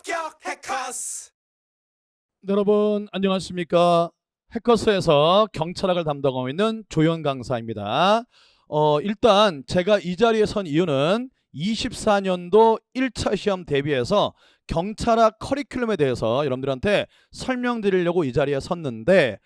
합격 해커스. 여러분 안녕하십니까? 해커스에서 경찰학을 담당하고 있는 조현 강사입니다. 일단 제가 이 자리에 선 이유는 24년도 1차 시험 대비해서 경찰학 커리큘럼에 대해서 여러분들한테 설명드리려고 이 자리에 섰는데,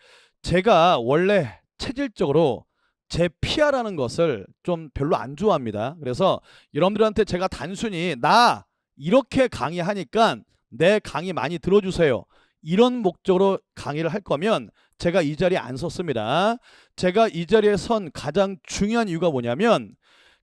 제가 원래 체질적으로 제 PR하는 것을 좀 별로 안 좋아합니다. 그래서 여러분들한테 제가 단순히 나 이렇게 강의하니까 내 강의 많이 들어주세요, 이런 목적으로 강의를 할 거면 제가 이 자리에 안 섰습니다. 제가 이 자리에 선 가장 중요한 이유가 뭐냐면,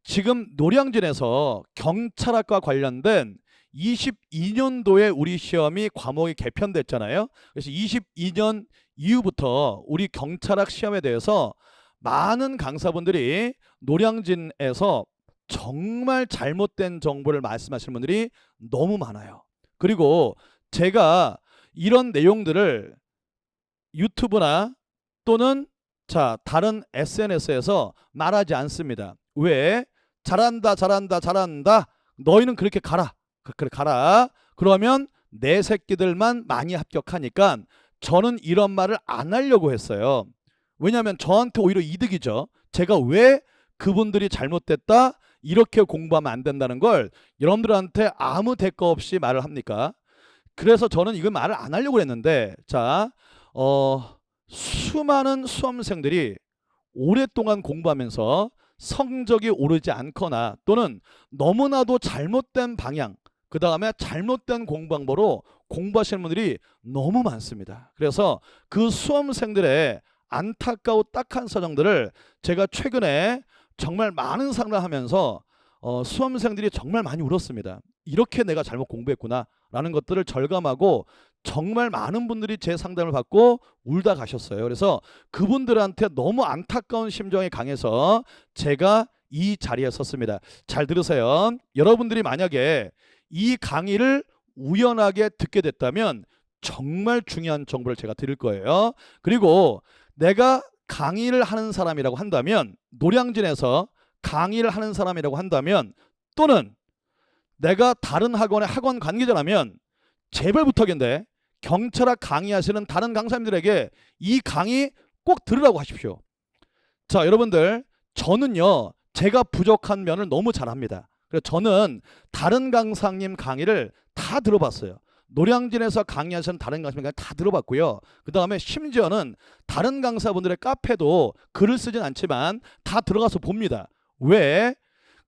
지금 노량진에서 경찰학과 관련된 22년도에 우리 시험이 과목이 개편됐잖아요. 그래서 22년 이후부터 우리 경찰학 시험에 대해서 많은 강사분들이 노량진에서 정말 잘못된 정보를 말씀하시는 분들이 너무 많아요. 그리고 제가 이런 내용들을 유튜브나 또는 다른 SNS에서 말하지 않습니다. 왜? 잘한다 잘한다 잘한다, 너희는 그렇게 가라, 그래 가라, 그러면 내 새끼들만 많이 합격하니까 저는 이런 말을 안 하려고 했어요. 왜냐하면 저한테 오히려 이득이죠. 제가 왜 그분들이 잘못됐다 이렇게 공부하면 안 된다는 걸 여러분들한테 아무 대가 없이 말을 합니까? 그래서 저는 이거 말을 안 하려고 했는데, 수많은 수험생들이 오랫동안 공부하면서 성적이 오르지 않거나 또는 너무나도 잘못된 방향, 그 다음에 잘못된 공부방법으로 공부하시는 분들이 너무 많습니다. 그래서 그 수험생들의 안타까운 딱한 사정들을 제가 최근에 정말 많은 상담을 하면서 수험생들이 정말 많이 울었습니다. 이렇게 내가 잘못 공부했구나 라는 것들을 절감하고 정말 많은 분들이 제 상담을 받고 울다 가셨어요. 그래서 그분들한테 너무 안타까운 심정이 강해서 제가 이 자리에 섰습니다. 잘 들으세요. 여러분들이 만약에 이 강의를 우연하게 듣게 됐다면 정말 중요한 정보를 제가 드릴 거예요. 그리고 내가 강의를 하는 사람이라고 한다면, 노량진에서 강의를 하는 사람이라고 한다면, 또는 내가 다른 학원의 학원 관계자라면 제발 부탁인데 경찰학 강의하시는 다른 강사님들에게 이 강의 꼭 들으라고 하십시오. 자, 여러분들, 저는요 제가 부족한 면을 너무 잘합니다. 그래서 저는 다른 강사님 강의를 다 들어봤어요. 노량진에서 강의하시는 다른 강사님 강의 다 들어봤고요. 그 다음에 심지어는 다른 강사분들의 카페도 글을 쓰진 않지만 다 들어가서 봅니다. 왜?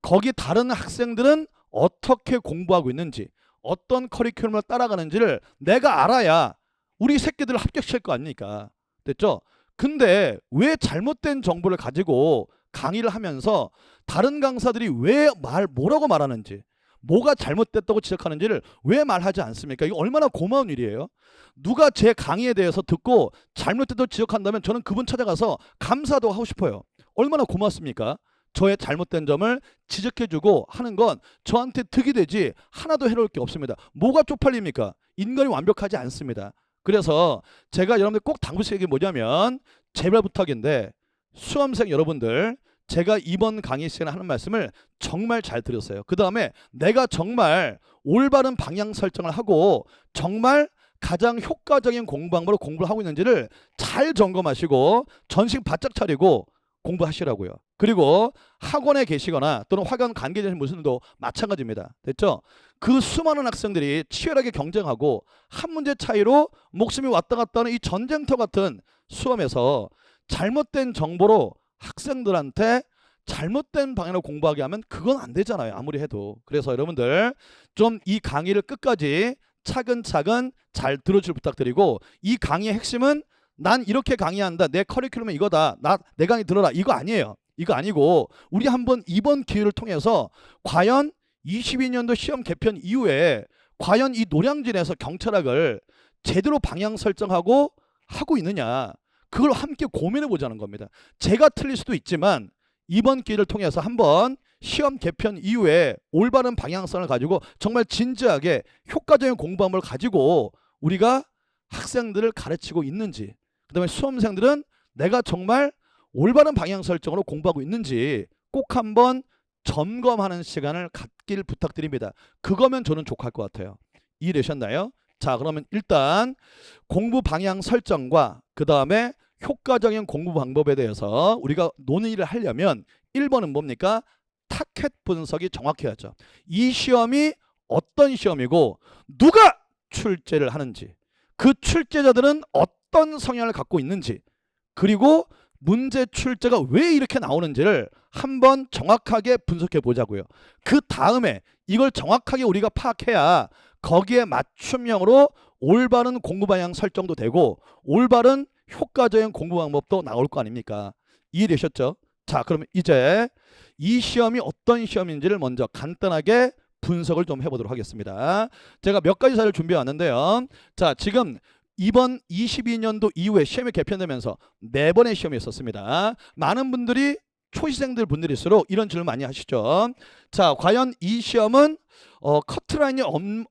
거기 다른 학생들은 어떻게 공부하고 있는지, 어떤 커리큘럼을 따라가는지를 내가 알아야 우리 새끼들을 합격시킬 거 아닙니까? 됐죠? 근데 왜 잘못된 정보를 가지고 강의를 하면서 다른 강사들이 왜 뭐라고 말하는지, 뭐가 잘못됐다고 지적하는지를 왜 말하지 않습니까? 이거 얼마나 고마운 일이에요. 누가 제 강의에 대해서 듣고 잘못됐다고 지적한다면 저는 그분 찾아가서 감사도 하고 싶어요. 얼마나 고맙습니까? 저의 잘못된 점을 지적해주고 하는 건 저한테 득이 되지 하나도 해로울 게 없습니다. 뭐가 쪽팔립니까? 인간이 완벽하지 않습니다. 그래서 제가 여러분들 꼭 당부드리는 게 뭐냐면, 제발 부탁인데 수험생 여러분들, 제가 이번 강의 시간에 하는 말씀을 정말 잘 들었어요. 그 다음에 내가 정말 올바른 방향 설정을 하고 정말 가장 효과적인 공부 방법으로 공부를 하고 있는지를 잘 점검하시고 정신 바짝 차리고 공부하시라고요. 그리고 학원에 계시거나 또는 학원 관계자신 분들도 마찬가지입니다. 됐죠? 그 수많은 학생들이 치열하게 경쟁하고 한 문제 차이로 목숨이 왔다 갔다 하는 이 전쟁터 같은 수험에서 잘못된 정보로 학생들한테 잘못된 방향으로 공부하게 하면 그건 안 되잖아요, 아무리 해도. 그래서 여러분들 좀 이 강의를 끝까지 차근차근 잘 들어주길 부탁드리고, 이 강의의 핵심은 난 이렇게 강의한다, 내 커리큘럼은 이거다, 내 강의 들어라, 이거 아니에요. 이거 아니고 우리 한번 이번 기회를 통해서 과연 22년도 시험 개편 이후에 과연 이 노량진에서 경찰학을 제대로 방향 설정하고 하고 있느냐, 그걸 함께 고민해 보자는 겁니다. 제가 틀릴 수도 있지만 이번 기회를 통해서 한번 시험 개편 이후에 올바른 방향성을 가지고 정말 진지하게 효과적인 공부함을 가지고 우리가 학생들을 가르치고 있는지, 그 다음에 수험생들은 내가 정말 올바른 방향 설정으로 공부하고 있는지 꼭 한번 점검하는 시간을 갖길 부탁드립니다. 그거면 저는 족할 것 같아요. 이해되셨나요? 자, 그러면 일단 공부 방향 설정과 그 다음에 효과적인 공부 방법에 대해서 우리가 논의를 하려면 1번은 뭡니까? 타켓 분석이 정확해야죠. 이 시험이 어떤 시험이고 누가 출제를 하는지, 그 출제자들은 어떤 성향을 갖고 있는지, 그리고 문제 출제가 왜 이렇게 나오는지를 한번 정확하게 분석해 보자고요. 그 다음에 이걸 정확하게 우리가 파악해야 거기에 맞춤형으로 올바른 공부 방향 설정도 되고 올바른 효과적인 공부 방법도 나올 거 아닙니까? 이해되셨죠? 자, 그러면 이제 이 시험이 어떤 시험인지를 먼저 간단하게 분석을 좀 해보도록 하겠습니다. 제가 몇 가지 사례를 준비해 왔는데요. 자, 지금 이번 22년도 이후에 시험이 개편되면서 4번의 시험이 있었습니다. 많은 분들이 초시생들 분들일수록 이런 질문 많이 하시죠. 자, 과연 이 시험은 커트라인이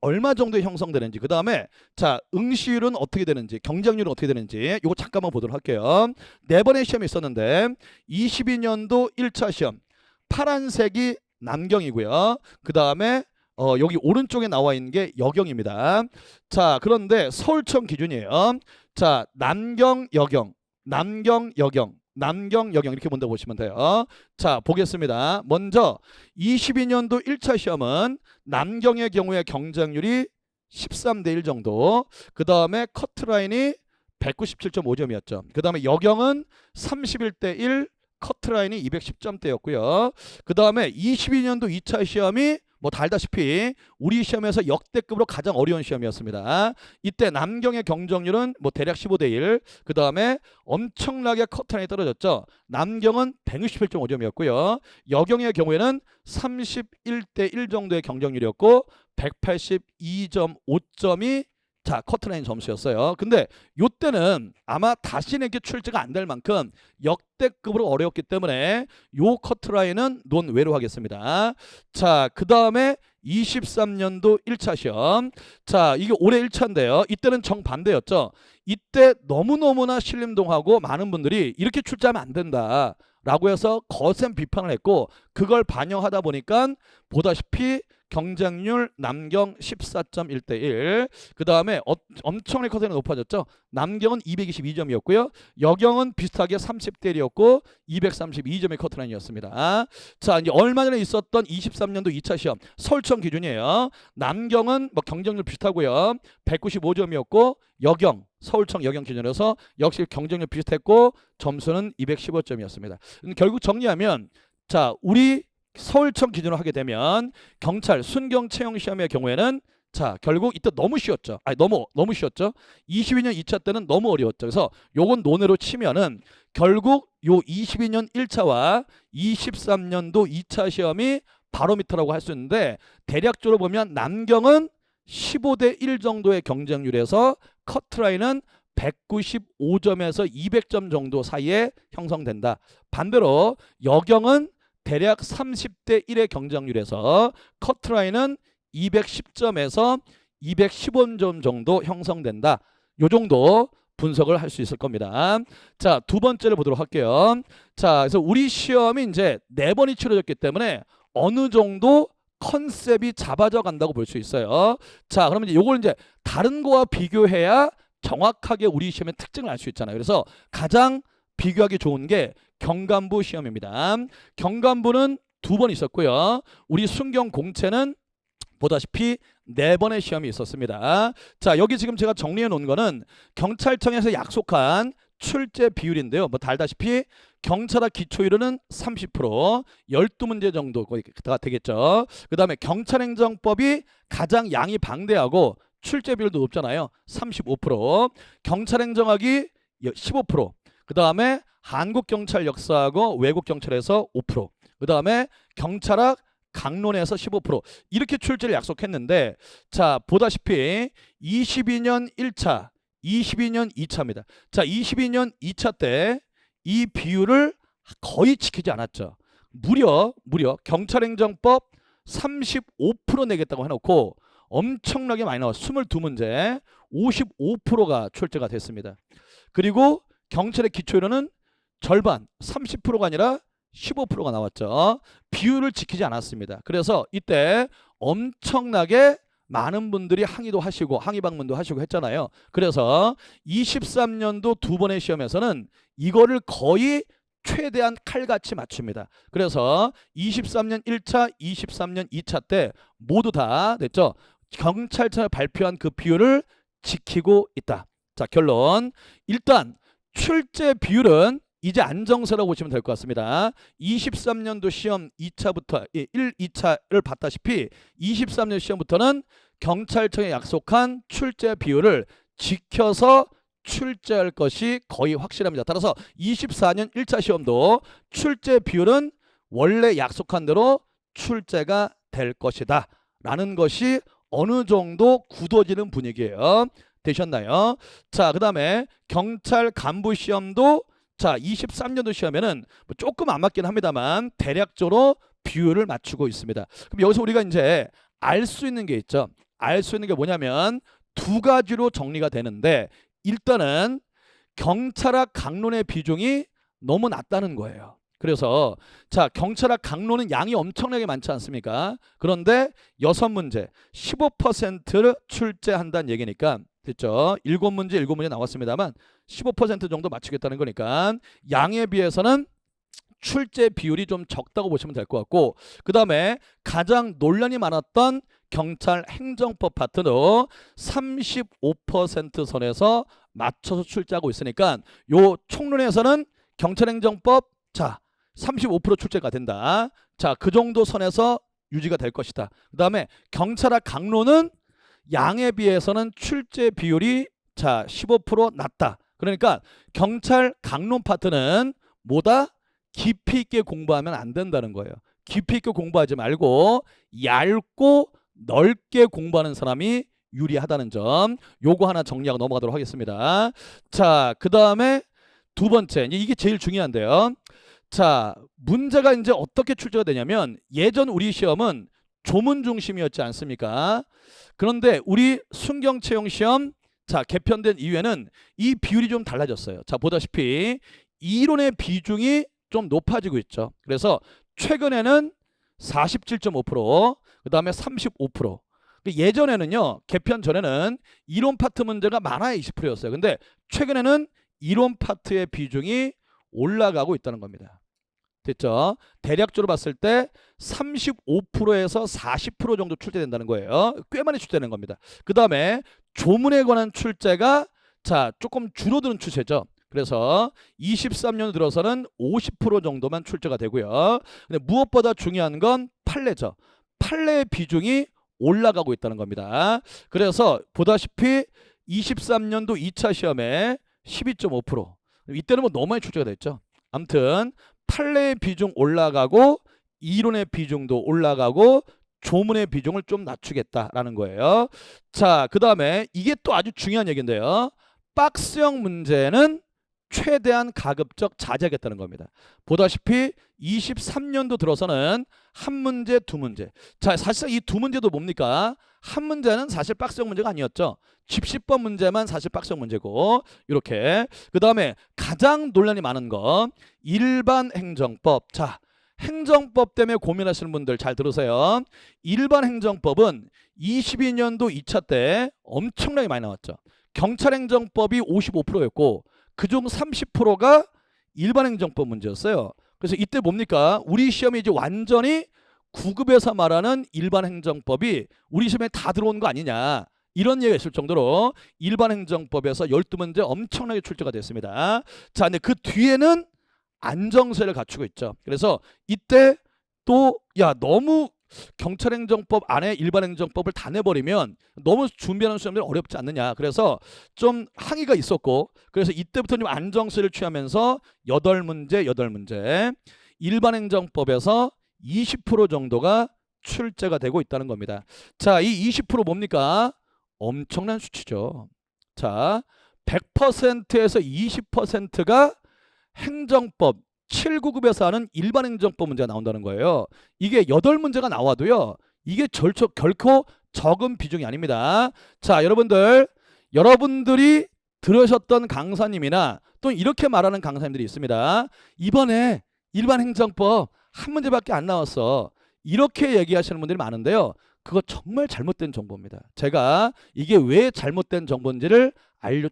얼마 정도 형성되는지, 그 다음에 자, 응시율은 어떻게 되는지, 경쟁률은 어떻게 되는지 이거 잠깐만 보도록 할게요. 4번의 시험이 있었는데 22년도 1차 시험 파란색이 남경이고요. 그 다음에 여기 오른쪽에 나와 있는 게 여경입니다. 자, 그런데 서울청 기준이에요. 자, 남경, 여경, 남경, 여경, 남경, 여경 이렇게 본다고 보시면 돼요. 자, 보겠습니다. 먼저 22년도 1차 시험은 남경의 경우에 경쟁률이 13대 1 정도, 그 다음에 커트라인이 197.5점이었죠. 그 다음에 여경은 31대 1, 커트라인이 210점대였고요. 그 다음에 22년도 2차 시험이 뭐 다 알다시피 우리 시험에서 역대급으로 가장 어려운 시험이었습니다. 이때 남경의 경쟁률은 뭐 대략 15대 1, 그 다음에 엄청나게 커트라인이 떨어졌죠. 남경은 161.5점이었고요. 여경의 경우에는 31대 1 정도의 경쟁률이었고 182.5점이 자, 커트라인 점수였어요. 근데 요때는 아마 다시는 이렇게 출제가 안 될 만큼 역대급으로 어려웠기 때문에 요 커트라인은 논외로 하겠습니다. 자, 그 다음에 23년도 1차 시험. 자, 이게 올해 1차인데요. 이때는 정반대였죠. 이때 너무너무나 신림동하고 많은 분들이 이렇게 출제하면 안 된다 라고 해서 거센 비판을 했고, 그걸 반영하다 보니까 보다시피 경쟁률 남경 14.1대 1, 그 다음에 엄청나게 커트라인이 높아졌죠. 남경은 222점이었고요. 여경은 비슷하게 30대 1이었고 232점의 커트라인이었습니다. 자, 이제 얼마 전에 있었던 23년도 2차 시험 서울청 기준이에요. 남경은 뭐 경쟁률 비슷하고요. 195점이었고 여경, 서울청 여경 기준으로서 역시 경쟁률 비슷했고 점수는 215점이었습니다. 결국 정리하면 자, 우리 서울청 기준으로 하게 되면 경찰 순경 채용 시험의 경우에는 자, 결국 이때 너무 쉬웠죠. 아니, 너무 쉬웠죠. 22년 2차 때는 너무 어려웠죠. 그래서 요건 논외로 치면은 결국 요 22년 1차와 23년도 2차 시험이 바로미터라고 할 수 있는데, 대략적으로 보면 남경은 15대 1 정도의 경쟁률에서 커트라인은 195점에서 200점 정도 사이에 형성된다. 반대로 여경은 대략 30대 1의 경쟁률에서 커트라인은 210점에서 215점 정도 형성된다. 요 정도 분석을 할 수 있을 겁니다. 자, 두 번째를 보도록 할게요. 자, 그래서 우리 시험이 이제 4번이 치러졌기 때문에 어느 정도 컨셉이 잡아져 간다고 볼 수 있어요. 자, 그러면 이제 요걸 이제 다른 거와 비교해야 정확하게 우리 시험의 특징을 알 수 있잖아요. 그래서 가장 비교하기 좋은 게 경간부 시험입니다. 경간부는 2번 있었고요. 우리 순경 공채는 보다시피 4번의 시험이 있었습니다. 자, 여기 지금 제가 정리해 놓은 거는 경찰청에서 약속한 출제 비율인데요. 뭐 다 알다시피 경찰학 기초율은 30%, 12문제 정도가 되겠죠. 그 다음에 경찰행정법이 가장 양이 방대하고 출제 비율도 높잖아요. 35%, 경찰행정학이 15%, 그 다음에 한국경찰 역사하고 외국경찰에서 5%, 그 다음에 경찰학 강론에서 15% 이렇게 출제를 약속했는데, 자, 보다시피 22년 1차, 22년 2차입니다. 자, 22년 2차 때 이 비율을 거의 지키지 않았죠. 무려 경찰행정법 35% 내겠다고 해놓고 엄청나게 많이 나와 22문제 55%가 출제가 됐습니다. 그리고 경찰의 기초율은 절반 30%가 아니라 15%가 나왔죠. 비율을 지키지 않았습니다. 그래서 이때 엄청나게 많은 분들이 항의도 하시고 항의 방문도 하시고 했잖아요. 그래서 23년도 두 번의 시험에서는 이거를 거의 최대한 칼같이 맞춥니다. 그래서 23년 1차, 23년 2차 때 모두 다 됐죠. 경찰청에 발표한 그 비율을 지키고 있다. 자, 결론. 일단 출제 비율은 이제 안정세라고 보시면 될 것 같습니다. 23년도 시험 2차부터 1, 2차를 봤다시피 23년 시험부터는 경찰청에 약속한 출제 비율을 지켜서 출제할 것이 거의 확실합니다. 따라서 24년 1차 시험도 출제 비율은 원래 약속한 대로 출제가 될 것이다 라는 것이 어느 정도 굳어지는 분위기예요. 되셨나요? 자, 그 다음에 경찰 간부 시험도 자 23년도 시험에는 뭐 조금 안 맞긴 합니다만 대략적으로 비율을 맞추고 있습니다. 그럼 여기서 우리가 이제 알 수 있는 게 있죠. 알 수 있는 게 뭐냐면 두 가지로 정리가 되는데 일단은 경찰학 강론의 비중이 너무 낮다는 거예요. 그래서 자 경찰학 강론은 양이 엄청나게 많지 않습니까? 그런데 6문제 15%를 출제한다는 얘기니까 됐죠? 7문제 7문제 나왔습니다만 15% 정도 맞추겠다는 거니까 양에 비해서는 출제 비율이 좀 적다고 보시면 될 것 같고 그 다음에 가장 논란이 많았던 경찰 행정법 파트도 35% 선에서 맞춰서 출제하고 있으니까 요 총론에서는 경찰행정법 자 35% 출제가 된다. 자, 그 정도 선에서 유지가 될 것이다. 그 다음에 경찰학 강론은 양에 비해서는 출제 비율이 자 15% 낮다. 그러니까 경찰 강론 파트는 뭐다? 깊이 있게 공부하면 안 된다는 거예요. 깊이 있게 공부하지 말고 얇고 넓게 공부하는 사람이 유리하다는 점 요거 하나 정리하고 넘어가도록 하겠습니다. 자, 그 다음에 두 번째 이게 제일 중요한데요. 자, 문제가 이제 어떻게 출제가 되냐면 예전 우리 시험은 조문 중심이었지 않습니까? 그런데 우리 순경 채용 시험 자 개편된 이후에는 이 비율이 좀 달라졌어요. 자, 보다시피 이론의 비중이 좀 높아지고 있죠. 그래서 최근에는 47.5%, 그 다음에 35%. 예전에는요, 개편 전에는 이론 파트 문제가 많아야 20%였어요. 근데 최근에는 이론 파트의 비중이 올라가고 있다는 겁니다. 됐죠? 대략적으로 봤을 때 35%에서 40% 정도 출제된다는 거예요. 꽤 많이 출제되는 겁니다. 그 다음에 조문에 관한 출제가 자 조금 줄어드는 추세죠. 그래서 23년 들어서는 50% 정도만 출제가 되고요. 근데 무엇보다 중요한 건 판례죠. 판례의 비중이 올라가고 있다는 겁니다. 그래서 보다시피 23년도 2차 시험에 12.5% 이때는 뭐 너무 많이 출제가 됐죠. 아무튼 판례의 비중 올라가고 이론의 비중도 올라가고 조문의 비중을 좀 낮추겠다라는 거예요. 자, 그 다음에 이게 또 아주 중요한 얘기인데요. 박스형 문제는 최대한 가급적 자제하겠다는 겁니다. 보다시피 23년도 들어서는 한 문제, 두 문제. 자, 사실상 이 두 문제도 뭡니까? 한 문제는 사실 박스형 문제가 아니었죠. 집시법 문제만 사실 박스형 문제고 이렇게. 그 다음에 가장 논란이 많은 건 일반 행정법. 자, 행정법 때문에 고민하시는 분들 잘 들으세요. 일반 행정법은 22년도 2차 때 엄청나게 많이 나왔죠. 경찰행정법이 55%였고 그중 30%가 일반행정법 문제였어요. 그래서 이때 뭡니까? 우리 시험이 이제 완전히 9급에서 말하는 일반행정법이 우리 시험에 다 들어온 거 아니냐. 이런 얘기가 있을 정도로 일반행정법에서 12문제 엄청나게 출제가 됐습니다. 자, 근데 그 뒤에는 안정세를 갖추고 있죠. 그래서 이때 또 야 너무 경찰행정법 안에 일반행정법을 다 내버리면 너무 준비하는 시험들이 어렵지 않느냐. 그래서 좀 항의가 있었고 그래서 이때부터 좀 안정세를 취하면서 8문제 일반행정법에서 20% 정도가 출제가 되고 있다는 겁니다. 자, 이 20% 뭡니까? 엄청난 수치죠. 자, 100%에서 20%가 행정법 7, 9급에서 하는 일반행정법 문제가 나온다는 거예요. 이게 8문제가 나와도요. 이게 결코 적은 비중이 아닙니다. 자, 여러분들이 들으셨던 강사님이나 또 이렇게 말하는 강사님들이 있습니다. 이번에 일반행정법 한 문제밖에 안 나왔어. 이렇게 얘기하시는 분들이 많은데요. 그거 정말 잘못된 정보입니다. 제가 이게 왜 잘못된 정보인지를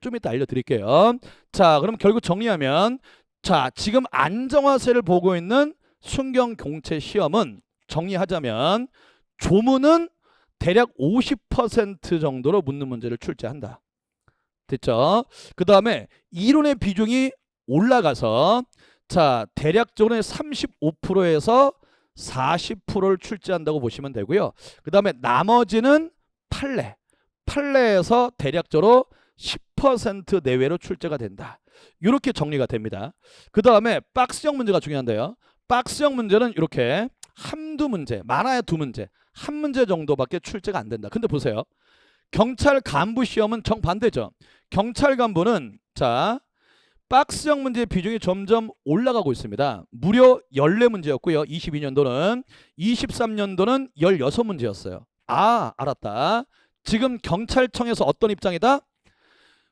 좀 이따 알려드릴게요. 자, 그럼 결국 정리하면, 자, 지금 안정화세를 보고 있는 순경공채 시험은 정리하자면 조문은 대략 50% 정도로 묻는 문제를 출제한다. 됐죠? 그 다음에 이론의 비중이 올라가서, 자, 대략적으로 35%에서 40%를 출제한다고 보시면 되고요. 그 다음에 나머지는 판례에서 대략적으로 10% 내외로 출제가 된다. 이렇게 정리가 됩니다. 그 다음에 박스형 문제가 중요한데요. 박스형 문제는 이렇게 한두 문제, 많아야 두 문제, 한 문제 정도밖에 출제가 안 된다. 근데 보세요. 경찰 간부 시험은 정반대죠. 경찰 간부는, 자, 박스형 문제의 비중이 점점 올라가고 있습니다. 무려 14문제였고요. 22년도는. 23년도는 16문제였어요. 아, 알았다. 지금 경찰청에서 어떤 입장이다?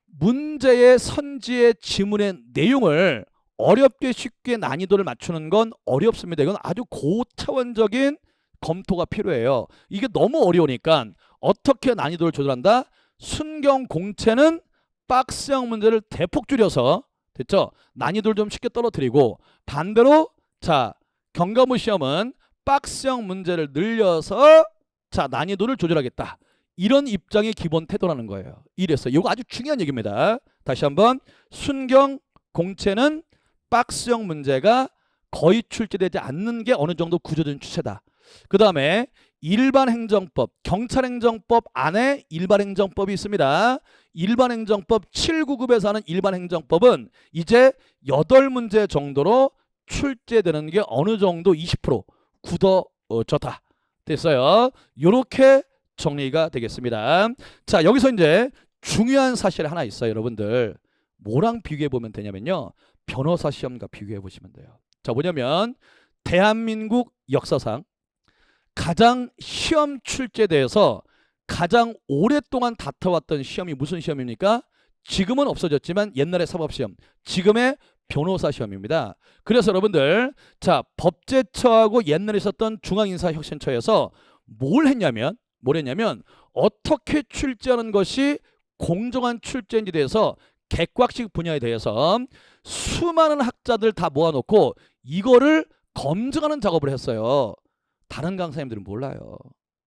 문제의 선지의 지문의 내용을 어렵게 쉽게 난이도를 맞추는 건 어렵습니다. 이건 아주 고차원적인 검토가 필요해요. 이게 너무 어려우니까 어떻게 난이도를 조절한다? 순경공채는 박스형 문제를 대폭 줄여서, 됐죠? 난이도를 좀 쉽게 떨어뜨리고, 반대로, 자, 경과무 시험은 박스형 문제를 늘려서, 자, 난이도를 조절하겠다. 이런 입장이 기본 태도라는 거예요. 이래서 이거 아주 중요한 얘기입니다. 다시 한번, 순경공채는 박스형 문제가 거의 출제되지 않는 게 어느 정도 구조적인 추세다. 그 다음에 일반행정법, 경찰행정법 안에 일반행정법이 있습니다. 일반행정법 7구급에서 하는 일반행정법은 이제 8문제 정도로 출제되는 게 어느 정도 20% 굳어졌다. 됐어요. 이렇게 정리가 되겠습니다. 자, 여기서 이제 중요한 사실이 하나 있어요. 여러분들 뭐랑 비교해 보면 되냐면요, 변호사 시험과 비교해 보시면 돼요. 자, 뭐냐면 대한민국 역사상 가장 시험 출제대에서 가장 오랫동안 다퉈왔던 시험이 무슨 시험입니까? 지금은 없어졌지만 옛날에 사법시험, 지금의 변호사 시험입니다. 그래서 여러분들, 자, 법제처하고 옛날에 있었던 중앙인사혁신처에서 뭘 했냐면 어떻게 출제하는 것이 공정한 출제인지에 대해서 객관식 분야에 대해서 수많은 학자들 다 모아놓고 이거를 검증하는 작업을 했어요. 다른 강사님들은 몰라요.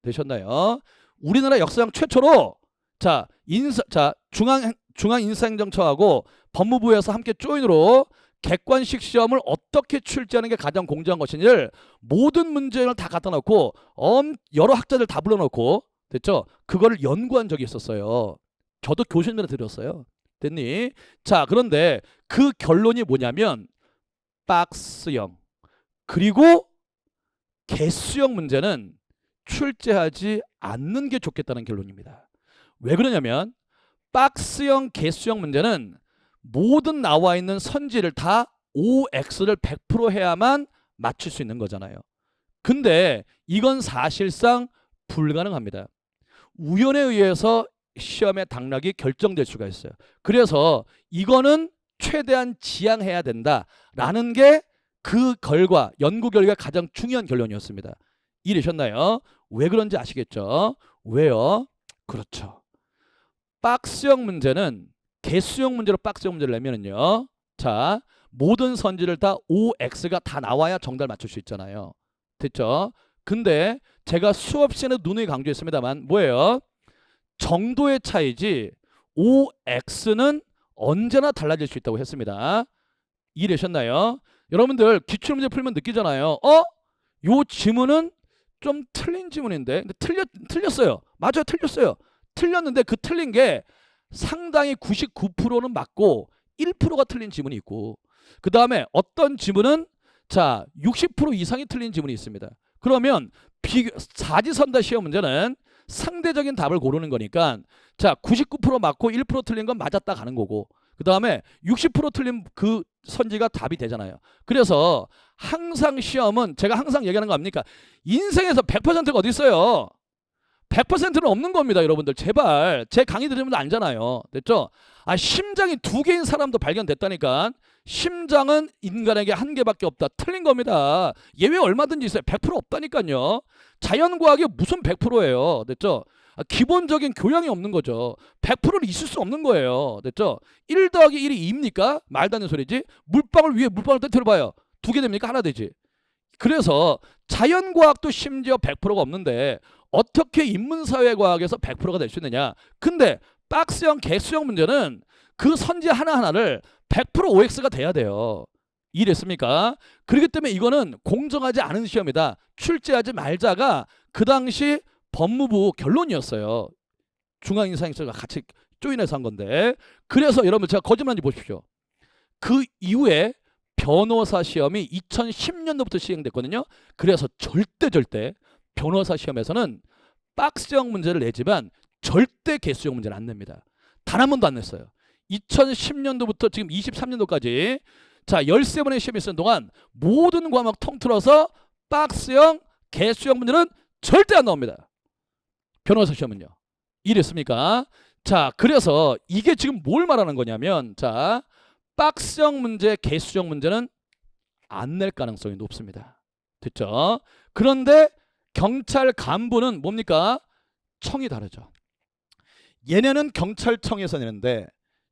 되셨나요? 우리나라 역사상 최초로, 자, 중앙인사행정처하고 법무부에서 함께 조인으로 객관식 시험을 어떻게 출제하는 게 가장 공정한 것인지를 모든 문제를 다 갖다 놓고 여러 학자들 다 불러놓고, 됐죠? 그거를 연구한 적이 있었어요. 저도 교수님들한테 들었어요. 됐니? 자, 그런데 그 결론이 뭐냐면 박스형 그리고 개수형 문제는 출제하지 않는 게 좋겠다는 결론입니다. 왜 그러냐면 박스형, 개수형 문제는 모든 나와 있는 선지를 다 OX를 100% 해야만 맞출 수 있는 거잖아요. 근데 이건 사실상 불가능합니다. 우연에 의해서 시험의 당락이 결정될 수가 있어요. 그래서 이거는 최대한 지양해야 된다라는 게 그 연구 결과가 가장 중요한 결론이었습니다. 이해되셨나요? 왜 그런지 아시겠죠? 왜요? 그렇죠. 박스형 문제는 개수형 문제로 박스형 문제를 내면은요, 자, 모든 선지를 다 OX가 다 나와야 정답을 맞출 수 있잖아요. 됐죠? 근데 제가 수업 시간에 누누이 강조했습니다만 뭐예요? 정도의 차이지 OX는 언제나 달라질 수 있다고 했습니다. 이해되셨나요? 여러분들 기출문제 풀면 느끼잖아요. 요 지문은 좀 틀린 지문인데, 근데 틀렸어요. 맞아요, 틀렸어요. 틀렸는데 그 틀린 게 상당히 99%는 맞고 1%가 틀린 지문이 있고, 그 다음에 어떤 지문은, 자, 60% 이상이 틀린 지문이 있습니다. 그러면 사지선다 시험 문제는 상대적인 답을 고르는 거니까, 자, 99% 맞고 1% 틀린 건 맞았다 가는 거고, 그 다음에 60% 틀린 그 선지가 답이 되잖아요. 그래서 항상 시험은 제가 항상 얘기하는 거 아닙니까? 인생에서 100%가 어디 있어요? 100%는 없는 겁니다, 여러분들. 제발 제 강의 들으면 알잖아요. 됐죠? 심장이 2개인 사람도 발견됐다니까. 심장은 인간에게 1개밖에 없다. 틀린 겁니다. 예외 얼마든지 있어요. 100% 없다니까요. 자연과학이 무슨 100%예요. 됐죠? 기본적인 교양이 없는 거죠. 100%는 있을 수 없는 거예요. 됐죠? 1 더하기 1이 2입니까? 말도 안 되는 소리지. 물방울 위에 물방울 떨어뜨려봐요. 2개 됩니까? 하나 되지. 그래서 자연과학도 심지어 100%가 없는데 어떻게 인문사회과학에서 100%가 될 수 있느냐. 근데 박스형 개수형 문제는 그 선지 하나하나를 100% OX가 돼야 돼요. 이해됐습니까? 그렇기 때문에 이거는 공정하지 않은 시험이다. 출제하지 말자가 그 당시 법무부 결론이었어요. 중앙인사인수가 같이 조인해서 한 건데. 그래서 여러분 제가 거짓말인지 보십시오. 그 이후에 변호사 시험이 2010년도부터 시행됐거든요. 그래서 절대 변호사 시험에서는 박스형 문제를 내지만 절대 개수형 문제는 안 냅니다. 단 한 번도 안 냈어요. 2010년도부터 지금 23년도까지 자 13번의 시험이 있는 동안 모든 과목 통틀어서 박스형, 개수형 문제는 절대 안 나옵니다. 변호사 시험은요. 이랬습니까? 자, 그래서 이게 지금 뭘 말하는 거냐면 자, 박스형 문제, 개수형 문제는 안 낼 가능성이 높습니다. 됐죠? 그런데 경찰 간부는 뭡니까? 청이 다르죠. 얘네는 경찰청에서 내는데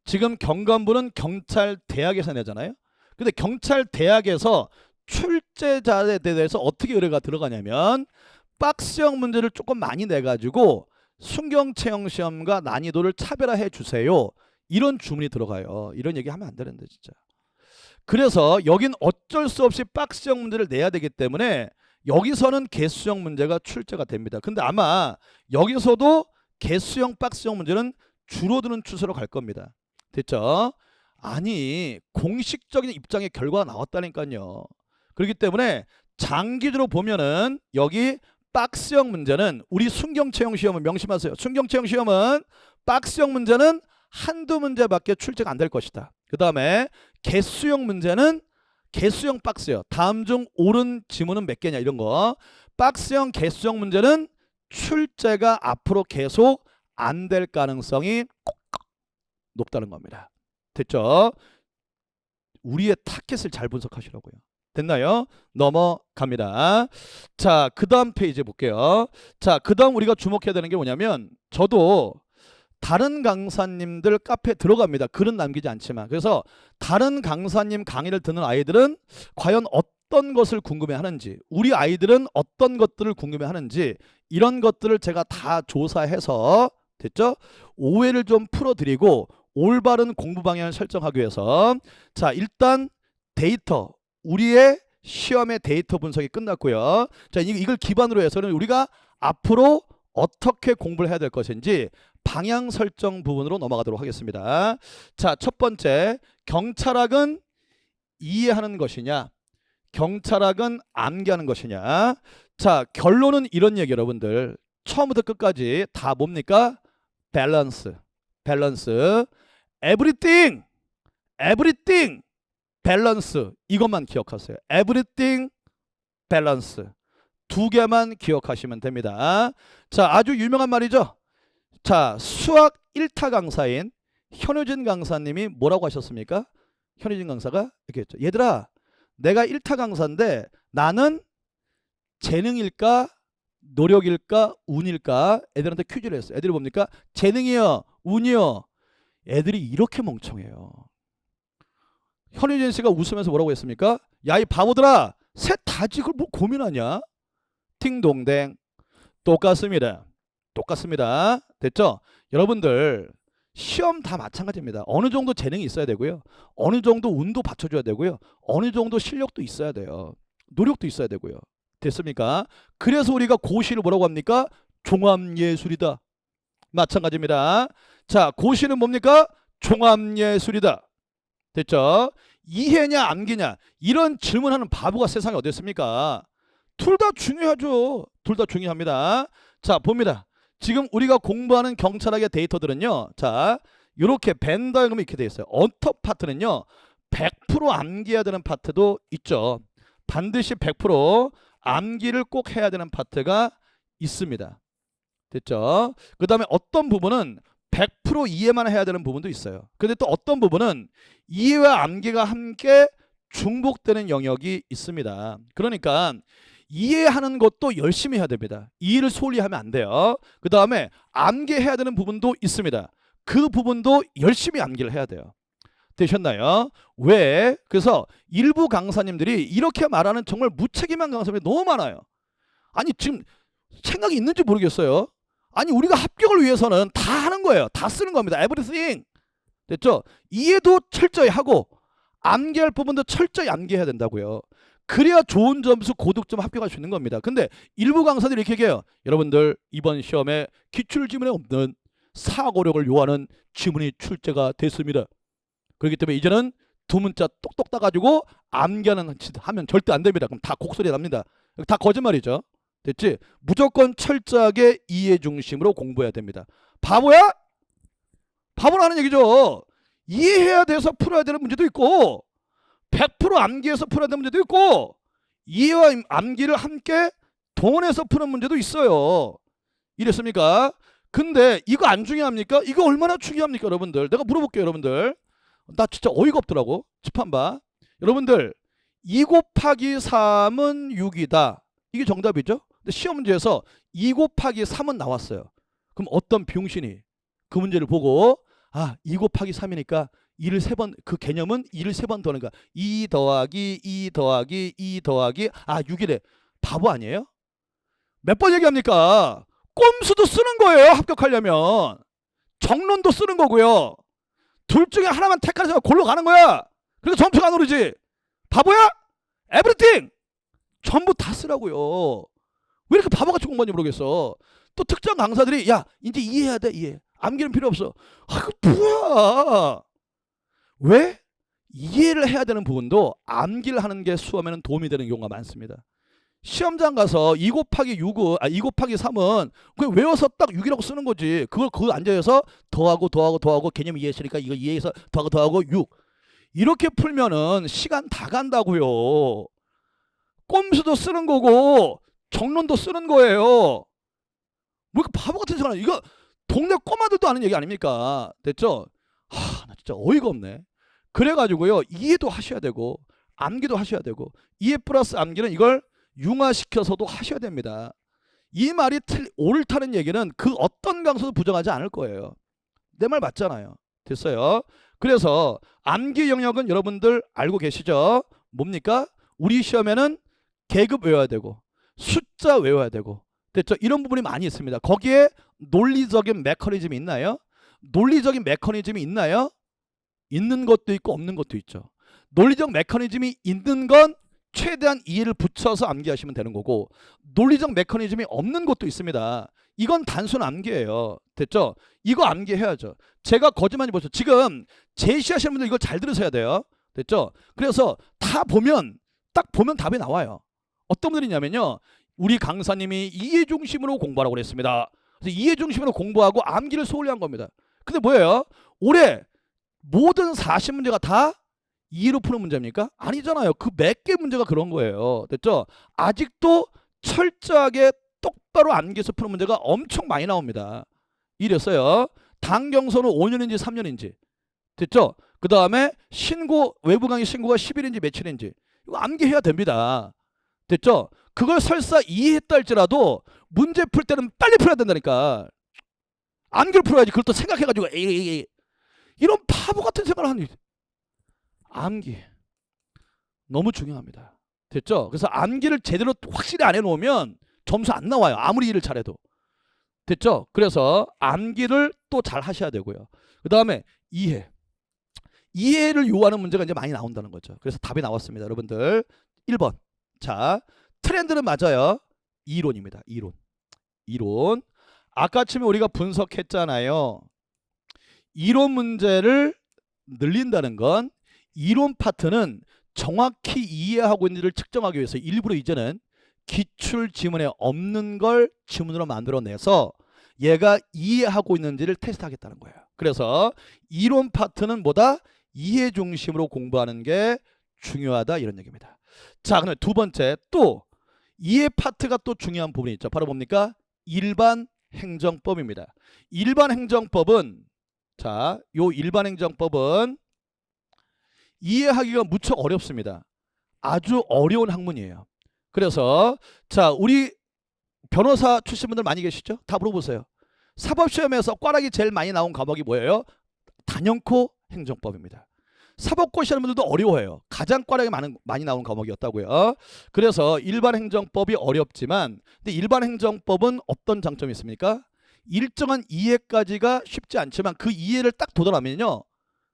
지금 경관부는 경찰대학에서 내잖아요. 근데 경찰대학에서 출제자에 대해서 어떻게 의뢰가 들어가냐면 박스형 문제를 조금 많이 내가지고 순경채용 시험과 난이도를 차별화해 주세요. 이런 주문이 들어가요. 이런 얘기 하면 안 되는데 진짜. 그래서 여긴 어쩔 수 없이 박스형 문제를 내야 되기 때문에 여기서는 개수형 문제가 출제가 됩니다. 근데 아마 여기서도 개수형 박스형 문제는 줄어드는 추세로 갈 겁니다. 됐죠? 아니 공식적인 입장의 결과가 나왔다니까요. 그렇기 때문에 장기적으로 보면은 여기 박스형 문제는 우리 순경채용 시험은 명심하세요. 순경채용 시험은 박스형 문제는 한두 문제밖에 출제가 안 될 것이다. 그 다음에 개수형 문제는 개수형 박스요. 다음 중 옳은 지문은 몇 개냐 이런 거. 박스형 개수형 문제는 출제가 앞으로 계속 안 될 가능성이 높다는 겁니다. 됐죠? 우리의 타겟을 잘 분석하시라고요. 됐나요? 넘어갑니다. 자, 그 다음 페이지 볼게요. 자, 그 다음 우리가 주목해야 되는 게 뭐냐면 저도 다른 강사님들 카페에 들어갑니다. 글은 남기지 않지만. 그래서 다른 강사님 강의를 듣는 아이들은 과연 어떤 것을 궁금해하는지, 우리 아이들은 어떤 것들을 궁금해하는지 이런 것들을 제가 다 조사해서 됐죠? 오해를 좀 풀어드리고 올바른 공부 방향을 설정하기 위해서 자 일단 데이터 우리의 시험의 데이터 분석이 끝났고요. 자 이걸 기반으로 해서는 우리가 앞으로 어떻게 공부를 해야 될 것인지 방향 설정 부분으로 넘어가도록 하겠습니다. 자, 첫 번째 경찰학은 이해하는 것이냐 경찰학은 암기하는 것이냐. 자 결론은 이런 얘기 여러분들 처음부터 끝까지 다 뭡니까? 밸런스 everything 밸런스 이것만 기억하세요. everything 밸런스 두 개만 기억하시면 됩니다. 자 아주 유명한 말이죠. 자 수학 1타 강사인 현우진 강사님이 뭐라고 하셨습니까? 현우진 강사가 이렇게 했죠. 얘들아 내가 1타 강사인데 나는 재능일까 노력일까 운일까 애들한테 퀴즈를 했어요. 애들이 뭡니까? 재능이요 운이요. 애들이 이렇게 멍청해요. 현우진 씨가 웃으면서 뭐라고 했습니까? 야 이 바보들아 셋 다지 그걸 뭐 고민하냐? 팅동댕 똑같습니다. 됐죠? 여러분들 시험 다 마찬가지입니다. 어느 정도 재능이 있어야 되고요. 어느 정도 운도 받쳐줘야 되고요. 어느 정도 실력도 있어야 돼요. 노력도 있어야 되고요. 됐습니까? 그래서 우리가 고시를 뭐라고 합니까? 종합예술이다. 마찬가지입니다. 자 고시는 뭡니까? 종합예술이다. 됐죠? 이해냐 암기냐 이런 질문하는 바보가 세상에 어디 있습니까? 둘 다 중요하죠. 둘 다 중요합니다. 자 봅니다. 지금 우리가 공부하는 경찰학의 데이터들은요. 자 이렇게 벤 다이어그램이 이렇게 되어 있어요. 어떤 파트는요. 100% 암기해야 되는 파트도 있죠. 반드시 100% 암기를 꼭 해야 되는 파트가 있습니다. 됐죠? 그 다음에 어떤 부분은 100% 이해만 해야 되는 부분도 있어요. 근데 또 어떤 부분은 이해와 암기가 함께 중복되는 영역이 있습니다. 그러니까 이해하는 것도 열심히 해야 됩니다. 이해를 소홀히 하면 안 돼요. 그 다음에 암기해야 되는 부분도 있습니다. 그 부분도 열심히 암기를 해야 돼요. 되셨나요? 왜? 그래서 일부 강사님들이 이렇게 말하는 정말 무책임한 강사님이 너무 많아요. 아니 지금 생각이 있는지 모르겠어요. 아니 우리가 합격을 위해서는 다 하는 거예요. 다 쓰는 겁니다. everything. 됐죠? 이해도 철저히 하고 암기할 부분도 철저히 암기해야 된다고요. 그래야 좋은 점수 고득점 합격할 수 있는 겁니다. 근데 일부 강사들이 이렇게 얘기해요. 여러분들 이번 시험에 기출지문에 없는 사고력을 요하는 지문이 출제가 됐습니다. 그렇기 때문에 이제는 두 문자 똑똑 따가지고 암기하는 하면 절대 안 됩니다. 그럼 다 곡소리 납니다. 다 거짓말이죠. 됐지? 무조건 철저하게 이해 중심으로 공부해야 됩니다. 바보야? 바보라는 얘기죠. 이해해야 돼서 풀어야 되는 문제도 있고 100% 암기해서 풀어야 되는 문제도 있고 이해와 암기를 함께 동원해서 푸는 문제도 있어요. 이랬습니까? 근데 이거 안 중요합니까? 이거 얼마나 중요합니까 여러분들? 내가 물어볼게요 여러분들. 나 진짜 어이가 없더라고. 집한봐. 여러분들 2 곱하기 3은 6이다. 이게 정답이죠? 근데 시험 문제에서 2 곱하기 3은 나왔어요. 그럼 어떤 병신이 그 문제를 보고 2 곱하기 3이니까 2를 3번, 그 개념은 2를 3번 더하는 거야. 2 더하기 2 더하기 2 더하기 6이래. 바보 아니에요? 몇 번 얘기합니까? 꼼수도 쓰는 거예요. 합격하려면. 정론도 쓰는 거고요. 둘 중에 하나만 택해서 골로 가는 거야. 그러니까 점수가 안 오르지. 바보야? 에브리띵! 전부 다 쓰라고요. 왜 이렇게 바보같이 공부하는지 모르겠어. 또 특정 강사들이 야 이제 이해해야 돼. 이해. 암기는 필요 없어. 이거 뭐야. 왜? 이해를 해야 되는 부분도 암기를 하는 게 수험에는 도움이 되는 경우가 많습니다. 시험장 가서 2 곱하기 6은 2 곱하기 3은 그냥 외워서 딱 6이라고 쓰는 거지. 그걸 앉아서 더하고 개념 이해했으니까 이거 이해해서 더하고 6. 이렇게 풀면은 시간 다 간다고요. 꼼수도 쓰는 거고 정론도 쓰는 거예요. 뭐 이렇게 바보 같은 생각. 이거 동네 꼬마들도 아는 얘기 아닙니까? 됐죠? 나 진짜 어이가 없네. 그래가지고요 이해도 하셔야 되고 암기도 하셔야 되고 이해 플러스 암기는 이걸 융화시켜서도 하셔야 됩니다. 이 말이 옳다는 얘기는 그 어떤 강사도 부정하지 않을 거예요. 내 말 맞잖아요. 됐어요? 그래서 암기 영역은 여러분들 알고 계시죠? 뭡니까? 우리 시험에는 계급 외워야 되고 숫자 외워야 되고 됐죠? 이런 부분이 많이 있습니다. 거기에 논리적인 메커니즘이 있나요? 논리적인 메커니즘이 있나요? 있는 것도 있고 없는 것도 있죠. 논리적 메커니즘이 있는 건 최대한 이해를 붙여서 암기하시면 되는 거고 논리적 메커니즘이 없는 것도 있습니다. 이건 단순 암기예요. 됐죠? 이거 암기해야죠. 제가 거짓말이 보죠. 지금 제시하시는 분들 이걸 잘 들으셔야 돼요. 됐죠? 그래서 다 보면 딱 보면 답이 나와요. 어떤 분들이냐면요. 우리 강사님이 이해 중심으로 공부하라고 그랬습니다. 그래서 이해 중심으로 공부하고 암기를 소홀히 한 겁니다. 근데 뭐예요? 올해 모든 40문제가 다 이해로 푸는 문제입니까? 아니잖아요. 그 몇 개 문제가 그런 거예요. 됐죠? 아직도 철저하게 똑바로 암기해서 푸는 문제가 엄청 많이 나옵니다. 이랬어요. 단경선은 5년인지 3년인지. 됐죠? 그 다음에 신고, 외부 강의 신고가 10일인지 며칠인지. 이거 암기해야 됩니다. 됐죠? 그걸 설사 이해했다 할지라도 문제 풀 때는 빨리 풀어야 된다니까. 암기를 풀어야지. 그걸 또 생각해가지고 에이. 이런 바보 같은 생각을 하는 암기 너무 중요합니다. 됐죠? 그래서 암기를 제대로 확실히 안 해놓으면 점수 안 나와요. 아무리 일을 잘해도. 됐죠? 그래서 암기를 또 잘 하셔야 되고요. 그 다음에 이해를 요하는 문제가 이제 많이 나온다는 거죠. 그래서 답이 나왔습니다. 여러분들 1번. 자, 트렌드는 맞아요. 이론입니다. 이론. 아까쯤에 우리가 분석했잖아요. 이론 문제를 늘린다는 건 이론 파트는 정확히 이해하고 있는지를 측정하기 위해서 일부러 이제는 기출 지문에 없는 걸 지문으로 만들어내서 얘가 이해하고 있는지를 테스트하겠다는 거예요. 그래서 이론 파트는 뭐다? 이해 중심으로 공부하는 게 중요하다 이런 얘기입니다. 자, 그럼 두 번째 또 이해 파트가 또 중요한 부분이 있죠. 바로 뭡니까? 일반 행정법입니다. 일반 행정법은 자, 요 일반 행정법은 이해하기가 무척 어렵습니다. 아주 어려운 학문이에요. 그래서 자, 우리 변호사 출신 분들 많이 계시죠? 다 물어보세요. 사법시험에서 꽈락이 제일 많이 나온 과목이 뭐예요? 단연코 행정법입니다. 사법고 시하는 분들도 어려워해요. 가장 꽈락이 많이 나온 과목이었다고요. 그래서 일반 행정법이 어렵지만 근데 일반 행정법은 어떤 장점이 있습니까? 일정한 이해까지가 쉽지 않지만 그 이해를 딱 도달하면요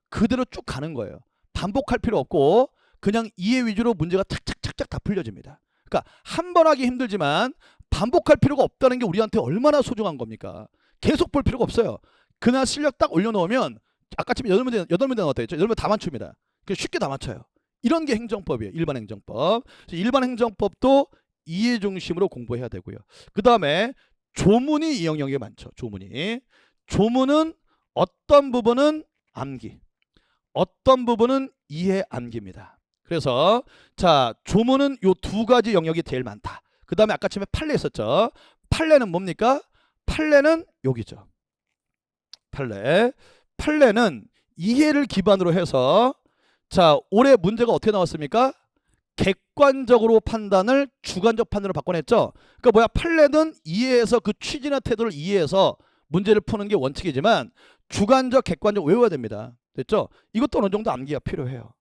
그대로 쭉 가는 거예요. 반복할 필요 없고 그냥 이해 위주로 문제가 착착착착 다 풀려집니다. 그러니까 한 번 하기 힘들지만 반복할 필요가 없다는 게 우리한테 얼마나 소중한 겁니까? 계속 볼 필요가 없어요. 그날 실력 딱 올려놓으면 아까쯤 8문제 나왔다 했죠. 8문제 다 맞춥니다. 쉽게 다 맞춰요. 이런 게 행정법이에요. 일반 행정법. 일반 행정법도 이해 중심으로 공부해야 되고요. 그 다음에 조문이 이 영역에 많죠. 조문은 어떤 부분은 암기, 어떤 부분은 이해 암기입니다. 그래서 자, 조문은 요 두 가지 영역이 제일 많다. 그 다음에 아까 처음에 판례 있었죠. 판례는 뭡니까? 판례는 여기죠. 판례는 이해를 기반으로 해서 자, 올해 문제가 어떻게 나왔습니까? 객관적으로 판단을 주관적 판단으로 바꿔냈죠. 그러니까 뭐야? 판례는 이해해서 그 취지나 태도를 이해해서 문제를 푸는 게 원칙이지만 주관적, 객관적 외워야 됩니다. 됐죠? 이것도 어느 정도 암기가 필요해요.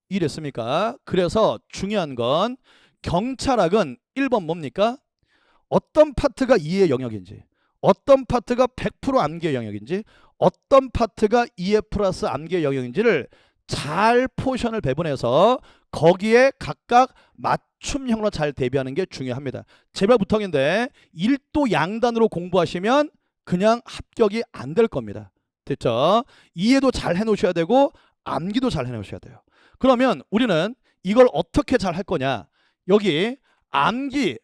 이랬습니까? 그래서 중요한 건 경찰학은 1번 뭡니까? 어떤 파트가 이해 영역인지, 어떤 파트가 100% 암기의 영역인지, 어떤 파트가 이해 플러스 암기의 영역인지를 잘 포션을 배분해서 거기에 각각 맞춤형으로 잘 대비하는 게 중요합니다. 제발 부탁인데 1도 양단으로 공부하시면 그냥 합격이 안 될 겁니다. 됐죠? 이해도 잘 해놓으셔야 되고 암기도 잘 해놓으셔야 돼요. 그러면 우리는 이걸 어떻게 잘 할 거냐? 여기 암기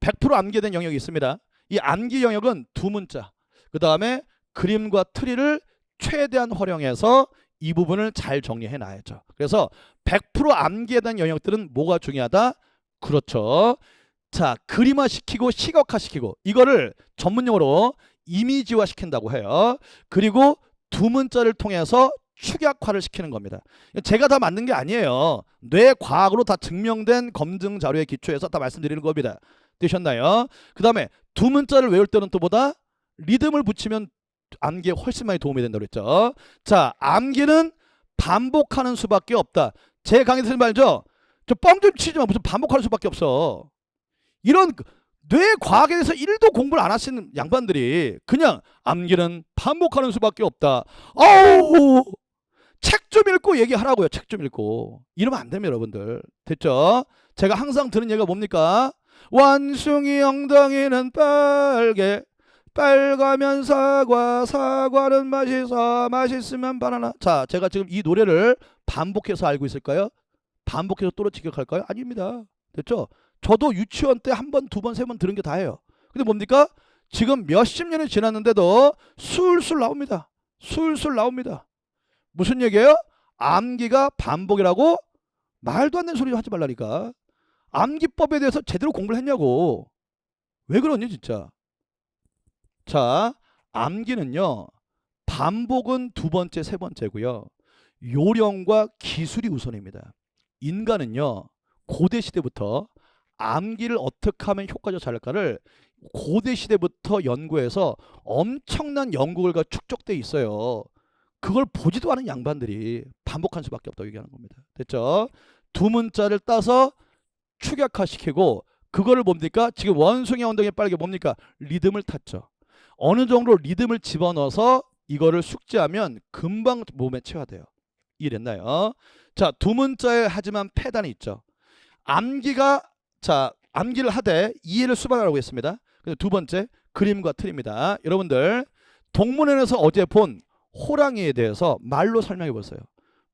100% 암기된 영역이 있습니다. 이 암기 영역은 두 문자, 그 다음에 그림과 트리를 최대한 활용해서 이 부분을 잘 정리해 놔야죠. 그래서 100% 암기에 대한 영역들은 뭐가 중요하다? 그렇죠. 자, 그림화 시키고 시각화 시키고 이거를 전문용어로 이미지화 시킨다고 해요. 그리고 두 문자를 통해서 축약화를 시키는 겁니다. 제가 다 만든 게 아니에요. 뇌 과학으로 다 증명된 검증 자료에 기초해서 다 말씀드리는 겁니다. 되셨나요? 그 다음에 두 문자를 외울 때는 또 보다 리듬을 붙이면 암기에 훨씬 많이 도움이 된다고 했죠. 자, 암기는 반복하는 수밖에 없다. 제 강의 들으신 말죠? 저 뻥 좀 치지 마. 무슨 반복하는 수밖에 없어. 이런 뇌 과학에 대해서 1도 공부를 안 하시는 양반들이 그냥 암기는 반복하는 수밖에 없다. 아우, 책 좀 읽고 얘기하라고요. 책 좀 읽고. 이러면 안 됩니다, 여러분들. 됐죠? 제가 항상 드는 얘기가 뭡니까? 원숭이 엉덩이는 빨개, 빨가면 사과, 사과는 맛있으면 바나나. 자, 제가 지금 이 노래를 반복해서 알고 있을까요? 반복해서 또렷이 기억할까요? 아닙니다. 됐죠? 저도 유치원 때 한 번, 두 번, 세 번 들은 게 다예요. 근데 뭡니까? 지금 몇십 년이 지났는데도 술술 나옵니다. 술술 나옵니다. 무슨 얘기예요? 암기가 반복이라고? 말도 안 되는 소리 하지 말라니까. 암기법에 대해서 제대로 공부를 했냐고. 왜 그러니 진짜. 자, 암기는요. 반복은 두 번째, 세 번째고요. 요령과 기술이 우선입니다. 인간은요. 고대 시대부터 암기를 어떻게 하면 효과적으로 잘할까를 고대 시대부터 연구해서 엄청난 연구 결과가 축적돼 있어요. 그걸 보지도 않은 양반들이 반복할 수밖에 없다고 얘기하는 겁니다. 됐죠? 두 문자를 따서 축약화시키고 그거를 뭡니까? 지금 원숭이 엉덩이 빨개 뭡니까? 리듬을 탔죠. 어느 정도 리듬을 집어넣어서 이거를 숙지하면 금방 몸에 체화돼요. 이해됐나요? 자, 두 문자에 하지만 폐단이 있죠. 암기를 하되 이해를 수반하라고 했습니다. 두 번째, 그림과 틀입니다. 여러분들 동문회에서 어제 본 호랑이에 대해서 말로 설명해 보세요.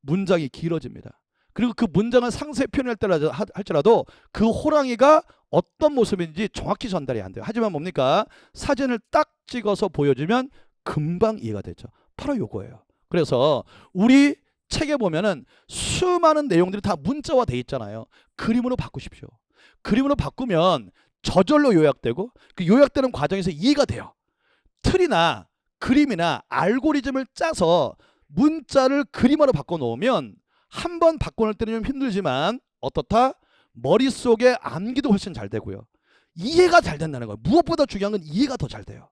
문장이 길어집니다. 그리고 그 문장을 상세 표현할 때라도 할지라도 그 호랑이가 어떤 모습인지 정확히 전달이 안 돼요. 하지만 뭡니까? 사진을 딱 찍어서 보여주면 금방 이해가 되죠. 바로 요거예요. 그래서 우리 책에 보면은 수많은 내용들이 다 문자화 돼 있잖아요. 그림으로 바꾸십시오. 그림으로 바꾸면 저절로 요약되고 그 요약되는 과정에서 이해가 돼요. 틀이나 그림이나 알고리즘을 짜서 문자를 그림으로 바꿔놓으면 한 번 바꿔놓을 때는 좀 힘들지만 어떻다? 머릿속에 암기도 훨씬 잘 되고요. 이해가 잘 된다는 거예요. 무엇보다 중요한 건 이해가 더 잘 돼요.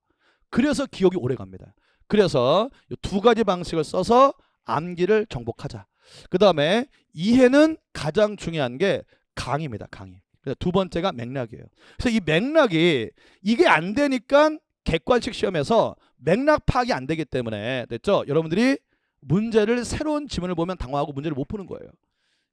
그래서 기억이 오래 갑니다. 그래서 이 두 가지 방식을 써서 암기를 정복하자. 그 다음에 이해는 가장 중요한 게 강의입니다. 강의. 그래서 두 번째가 맥락이에요. 그래서 이 맥락이 이게 안 되니까 객관식 시험에서 맥락 파악이 안 되기 때문에 됐죠? 여러분들이 문제를 새로운 지문을 보면 당황하고 문제를 못 푸는 거예요.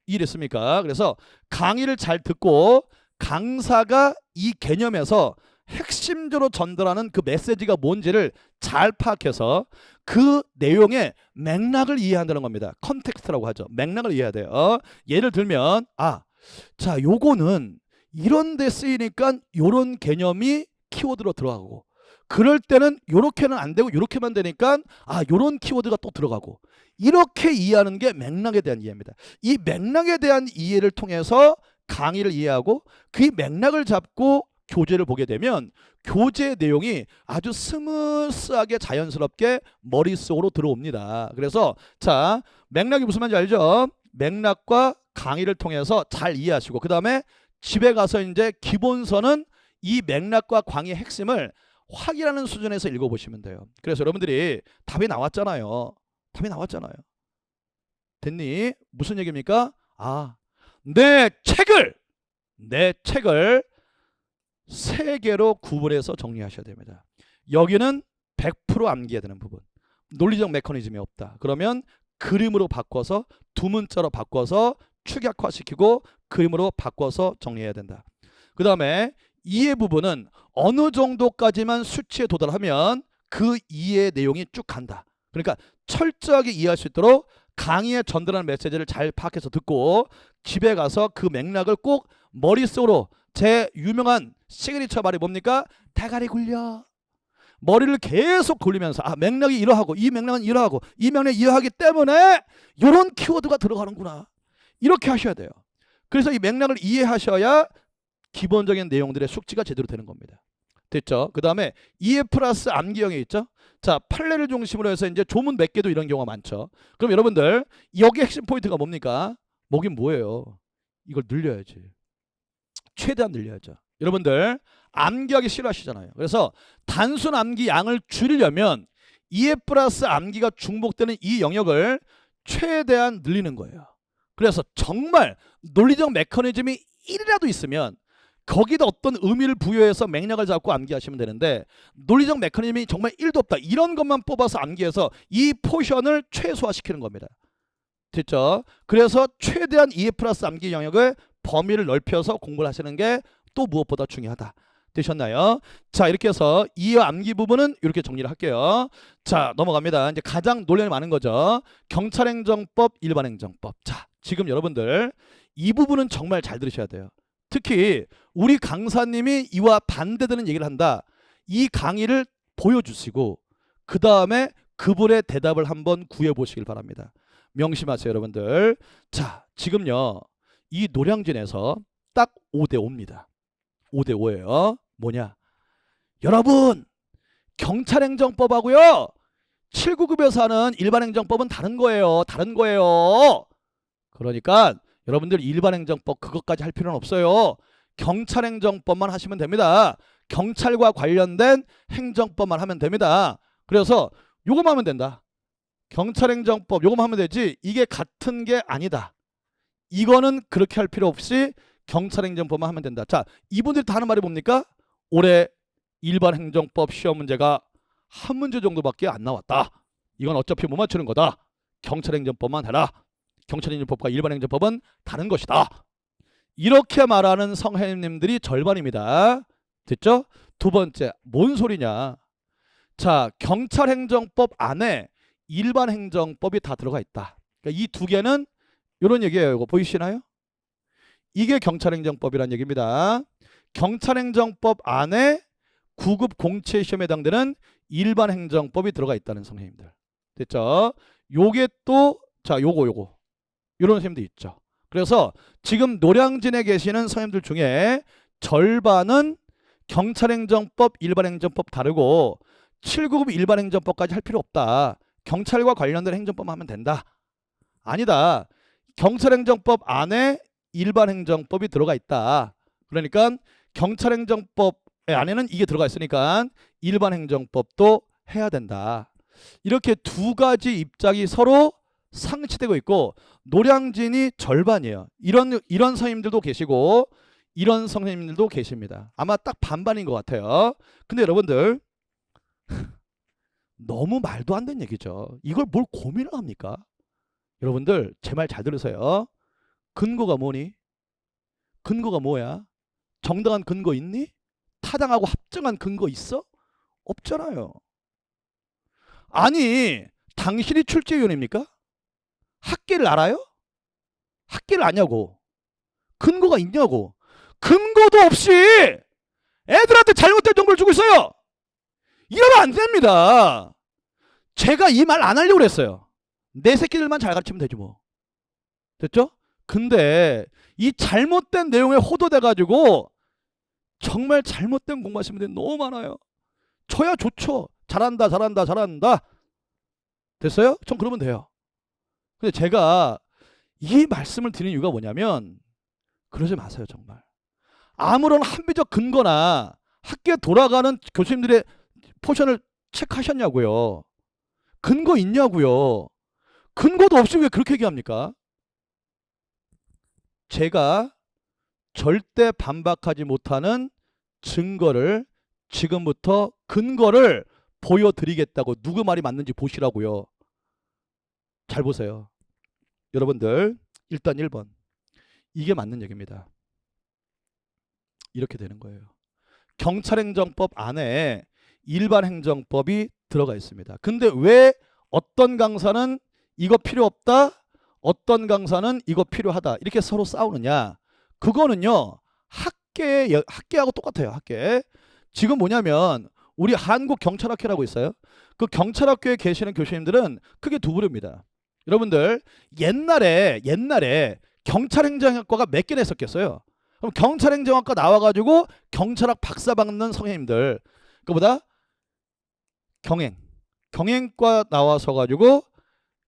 이해됐습니까? 그래서 강의를 잘 듣고 강사가 이 개념에서 핵심적으로 전달하는 그 메시지가 뭔지를 잘 파악해서 그 내용의 맥락을 이해한다는 겁니다. 컨텍스트라고 하죠. 맥락을 이해해야 돼요. 예를 들면 자 요거는 이런 데 쓰이니까 요런 개념이 키워드로 들어가고 그럴 때는 요렇게는 안 되고 요렇게만 되니까 요런 키워드가 또 들어가고 이렇게 이해하는 게 맥락에 대한 이해입니다. 이 맥락에 대한 이해를 통해서 강의를 이해하고 그 맥락을 잡고 교재를 보게 되면 교재 내용이 아주 스무스하게 자연스럽게 머릿속으로 들어옵니다. 그래서 자 맥락이 무슨 말인지 알죠? 맥락과 강의를 통해서 잘 이해하시고 그 다음에 집에 가서 이제 기본서는 이 맥락과 강의의 핵심을 확인하는 수준에서 읽어보시면 돼요. 그래서 여러분들이 답이 나왔잖아요. 답이 나왔잖아요. 됐니? 무슨 얘기입니까? 내 책을 세 개로 구분해서 정리하셔야 됩니다. 여기는 100% 암기해야 되는 부분. 논리적 메커니즘이 없다. 그러면 그림으로 바꿔서 두 문자로 바꿔서 축약화시키고 그림으로 바꿔서 정리해야 된다. 그 다음에 이해 부분은 어느 정도까지만 수치에 도달하면 그 이해 내용이 쭉 간다. 그러니까 철저하게 이해할 수 있도록 강의에 전달하는 메시지를 잘 파악해서 듣고 집에 가서 그 맥락을 꼭 머릿속으로 제 유명한 시그니처 말이 뭡니까? 대가리 굴려. 머리를 계속 돌리면서 맥락이 이러하고 이 맥락은 이러하고 이 맥락이 이러하기 때문에 이런 키워드가 들어가는구나. 이렇게 하셔야 돼요. 그래서 이 맥락을 이해하셔야 기본적인 내용들의 숙지가 제대로 되는 겁니다. 됐죠? 그 다음에 이해 플러스 암기형이 있죠? 자, 판례를 중심으로 해서 이제 조문 몇 개도 이런 경우가 많죠. 그럼 여러분들 여기 핵심 포인트가 뭡니까? 뭐긴 뭐예요? 이걸 늘려야지. 최대한 늘려야죠. 여러분들 암기하기 싫어하시잖아요. 그래서 단순 암기 양을 줄이려면 이해 플러스 암기가 중복되는 이 영역을 최대한 늘리는 거예요. 그래서 정말 논리적 메커니즘이 1이라도 있으면 거기다 어떤 의미를 부여해서 맥락을 잡고 암기하시면 되는데 논리적 메커니즘이 정말 1도 없다. 이런 것만 뽑아서 암기해서 이 포션을 최소화시키는 겁니다. 됐죠? 그래서 최대한 이해 플러스 암기 영역을 범위를 넓혀서 공부를 하시는 게 또 무엇보다 중요하다. 되셨나요? 자, 이렇게 해서 이해 암기 부분은 이렇게 정리를 할게요. 자, 넘어갑니다. 이제 가장 논란이 많은 거죠. 경찰행정법, 일반행정법. 자, 지금 여러분들 이 부분은 정말 잘 들으셔야 돼요. 특히 우리 강사님이 이와 반대되는 얘기를 한다. 이 강의를 보여주시고 그 다음에 그분의 대답을 한번 구해보시길 바랍니다. 명심하세요, 여러분들. 자, 지금요. 이 노량진에서 딱 5대5입니다. 5대5예요. 뭐냐? 여러분, 경찰행정법하고요. 7구급에서 하는 일반행정법은 다른 거예요. 다른 거예요. 그러니까 여러분들 일반행정법 그것까지 할 필요는 없어요. 경찰행정법만 하시면 됩니다. 경찰과 관련된 행정법만 하면 됩니다. 그래서 요거만 하면 된다. 경찰행정법 요거만 하면 되지 이게 같은 게 아니다. 이거는 그렇게 할 필요 없이 경찰행정법만 하면 된다. 자, 이분들이 다 하는 말이 뭡니까? 올해 일반행정법 시험 문제가 한 문제 정도밖에 안 나왔다. 이건 어차피 못 맞추는 거다. 경찰행정법만 해라. 경찰행정법과 일반행정법은 다른 것이다. 이렇게 말하는 선생님들이 절반입니다. 됐죠? 두 번째, 뭔 소리냐? 자, 경찰행정법 안에 일반행정법이 다 들어가 있다. 그러니까 이 두 개는 이런 얘기예요. 이거 보이시나요? 이게 경찰행정법이라는 얘기입니다. 경찰행정법 안에 9급 공채 시험에 해당되는 일반행정법이 들어가 있다는 선생님들. 됐죠? 요게 또 자, 요거 이런 선생님도 있죠. 그래서 지금 노량진에 계시는 선생님들 중에 절반은 경찰행정법, 일반행정법 다르고 7구급 일반행정법까지 할 필요 없다. 경찰과 관련된 행정법만 하면 된다. 아니다. 경찰행정법 안에 일반행정법이 들어가 있다. 그러니까 경찰행정법 안에는 이게 들어가 있으니까 일반행정법도 해야 된다. 이렇게 두 가지 입장이 서로 상치되고 있고 노량진이 절반이에요. 이런 선생님들도 계시고 이런 선생님들도 계십니다. 아마 딱 반반인 것 같아요. 근데 여러분들 너무 말도 안 되는 얘기죠. 이걸 뭘 고민을 합니까? 여러분들 제 말 잘 들으세요. 근거가 뭐니? 근거가 뭐야? 정당한 근거 있니? 타당하고 합정한 근거 있어? 없잖아요. 아니 당신이 출제위원입니까? 학계를 알아요? 학계를 아냐고. 근거가 있냐고. 근거도 없이 애들한테 잘못된 정보를 주고 있어요. 이러면 안 됩니다. 제가 이 말 안 하려고 그랬어요. 내 새끼들만 잘 가르치면 되지 뭐. 됐죠? 근데 이 잘못된 내용에 호도돼 가지고 정말 잘못된 공부하시는 분들이 너무 많아요. 저야 좋죠. 잘한다 잘한다 잘한다. 됐어요? 전 그러면 돼요. 근데 제가 이 말씀을 드리는 이유가 뭐냐면 그러지 마세요 정말. 아무런 합리적 근거나 학교에 돌아가는 교수님들의 포션을 체크하셨냐고요. 근거 있냐고요. 근거도 없이 왜 그렇게 얘기합니까? 제가 절대 반박하지 못하는 증거를 지금부터 근거를 보여드리겠다고. 누구 말이 맞는지 보시라고요. 잘 보세요. 여러분들 일단 1번 이게 맞는 얘기입니다. 이렇게 되는 거예요. 경찰행정법 안에 일반행정법이 들어가 있습니다. 근데 왜 어떤 강사는 이거 필요 없다, 어떤 강사는 이거 필요하다 이렇게 서로 싸우느냐? 그거는요 학계하고 똑같아요. 학계. 지금 뭐냐면 우리 한국경찰학회라고 있어요. 그 경찰학교에 계시는 교수님들은 크게 두 부류입니다. 여러분들 옛날에 경찰행정학과가 몇 개나 있었겠어요? 그럼 경찰행정학과 나와가지고 경찰학 박사 받는 선생님들, 그보다 경행과 나와서 가지고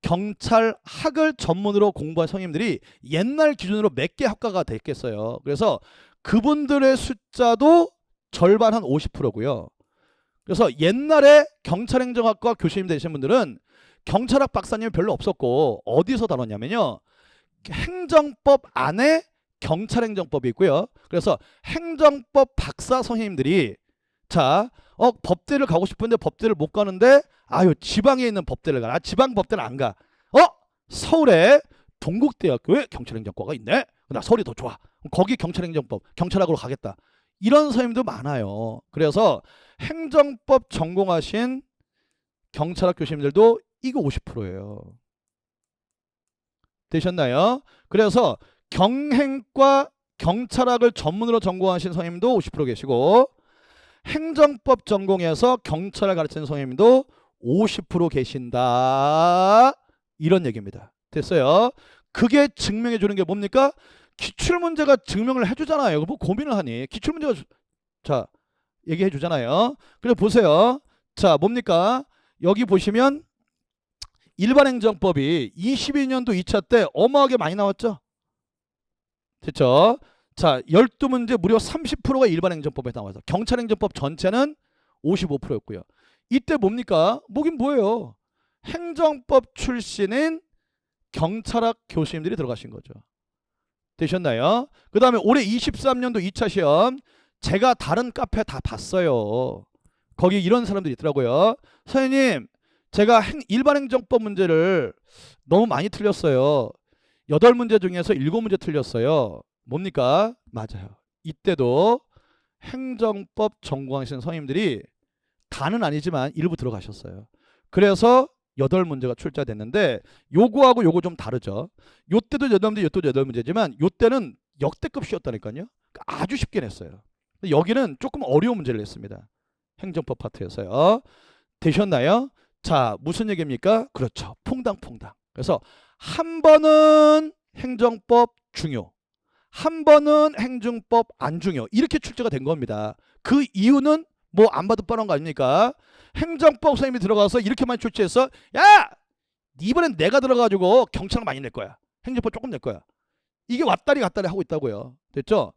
경찰학을 전문으로 공부한 선생님들이 옛날 기준으로 몇 개 학과가 됐겠어요. 그래서 그분들의 숫자도 절반 한 50%고요. 그래서 옛날에 경찰행정학과 교수님 되신 분들은 경찰학 박사님이 별로 없었고 어디서 다뤘냐면요. 행정법 안에 경찰행정법이 있고요. 그래서 행정법 박사 선생님들이 자, 법대를 가고 싶은데 법대를 못 가는데 아유 지방에 있는 법대를 가. 지방 법대를 안 가. 서울에 동국대학교에 경찰행정과가 있네. 나 서울이 더 좋아. 거기 경찰행정법, 경찰학으로 가겠다. 이런 선생님도 많아요. 그래서 행정법 전공하신 경찰학 교수님들도 이거 50%예요. 되셨나요? 그래서 경행과 경찰학을 전문으로 전공하신 선생님도 50% 계시고 행정법 전공에서 경찰을 가르치는 선생님도 50% 계신다. 이런 얘기입니다. 됐어요? 그게 증명해 주는 게 뭡니까? 기출문제가 증명을 해주잖아요. 뭐 고민을 하니. 기출문제가 자 얘기해 주잖아요. 그래서 보세요. 자 뭡니까? 여기 보시면 일반행정법이 22년도 2차 때 어마하게 많이 나왔죠. 됐죠? 자 12문제 무려 30%가 일반행정법에 나와서 경찰행정법 전체는 55%였고요. 이때 뭡니까? 뭐긴 뭐예요? 행정법 출신인 경찰학 교수님들이 들어가신 거죠. 되셨나요? 그 다음에 올해 23년도 2차 시험 제가 다른 카페 다 봤어요. 거기 이런 사람들이 있더라고요. 선생님 제가 일반행정법 문제를 너무 많이 틀렸어요. 8문제 중에서 7문제 틀렸어요. 뭡니까? 맞아요. 이때도 행정법 전공하시는 선생님들이 다는 아니지만 일부 들어가셨어요. 그래서 8문제가 출제됐는데 요거하고 요거 좀 다르죠. 요때도 8문제, 요때도 8문제지만 요때는 역대급 쉬웠다니까요. 아주 쉽게 냈어요. 여기는 조금 어려운 문제를 냈습니다. 행정법 파트에서요. 되셨나요? 자, 무슨 얘기입니까? 그렇죠. 퐁당퐁당. 그래서 한 번은 행정법 중요, 한 번은 행정법 안 중요. 이렇게 출제가 된 겁니다. 그 이유는 뭐 안 봐도 뻔한 거 아닙니까? 행정법 선생님이 들어가서 이렇게 많이 출제해서 야! 이번엔 내가 들어가지고 경찰 많이 낼 거야. 행정법 조금 낼 거야. 이게 왔다리 갔다리 하고 있다고요. 됐죠?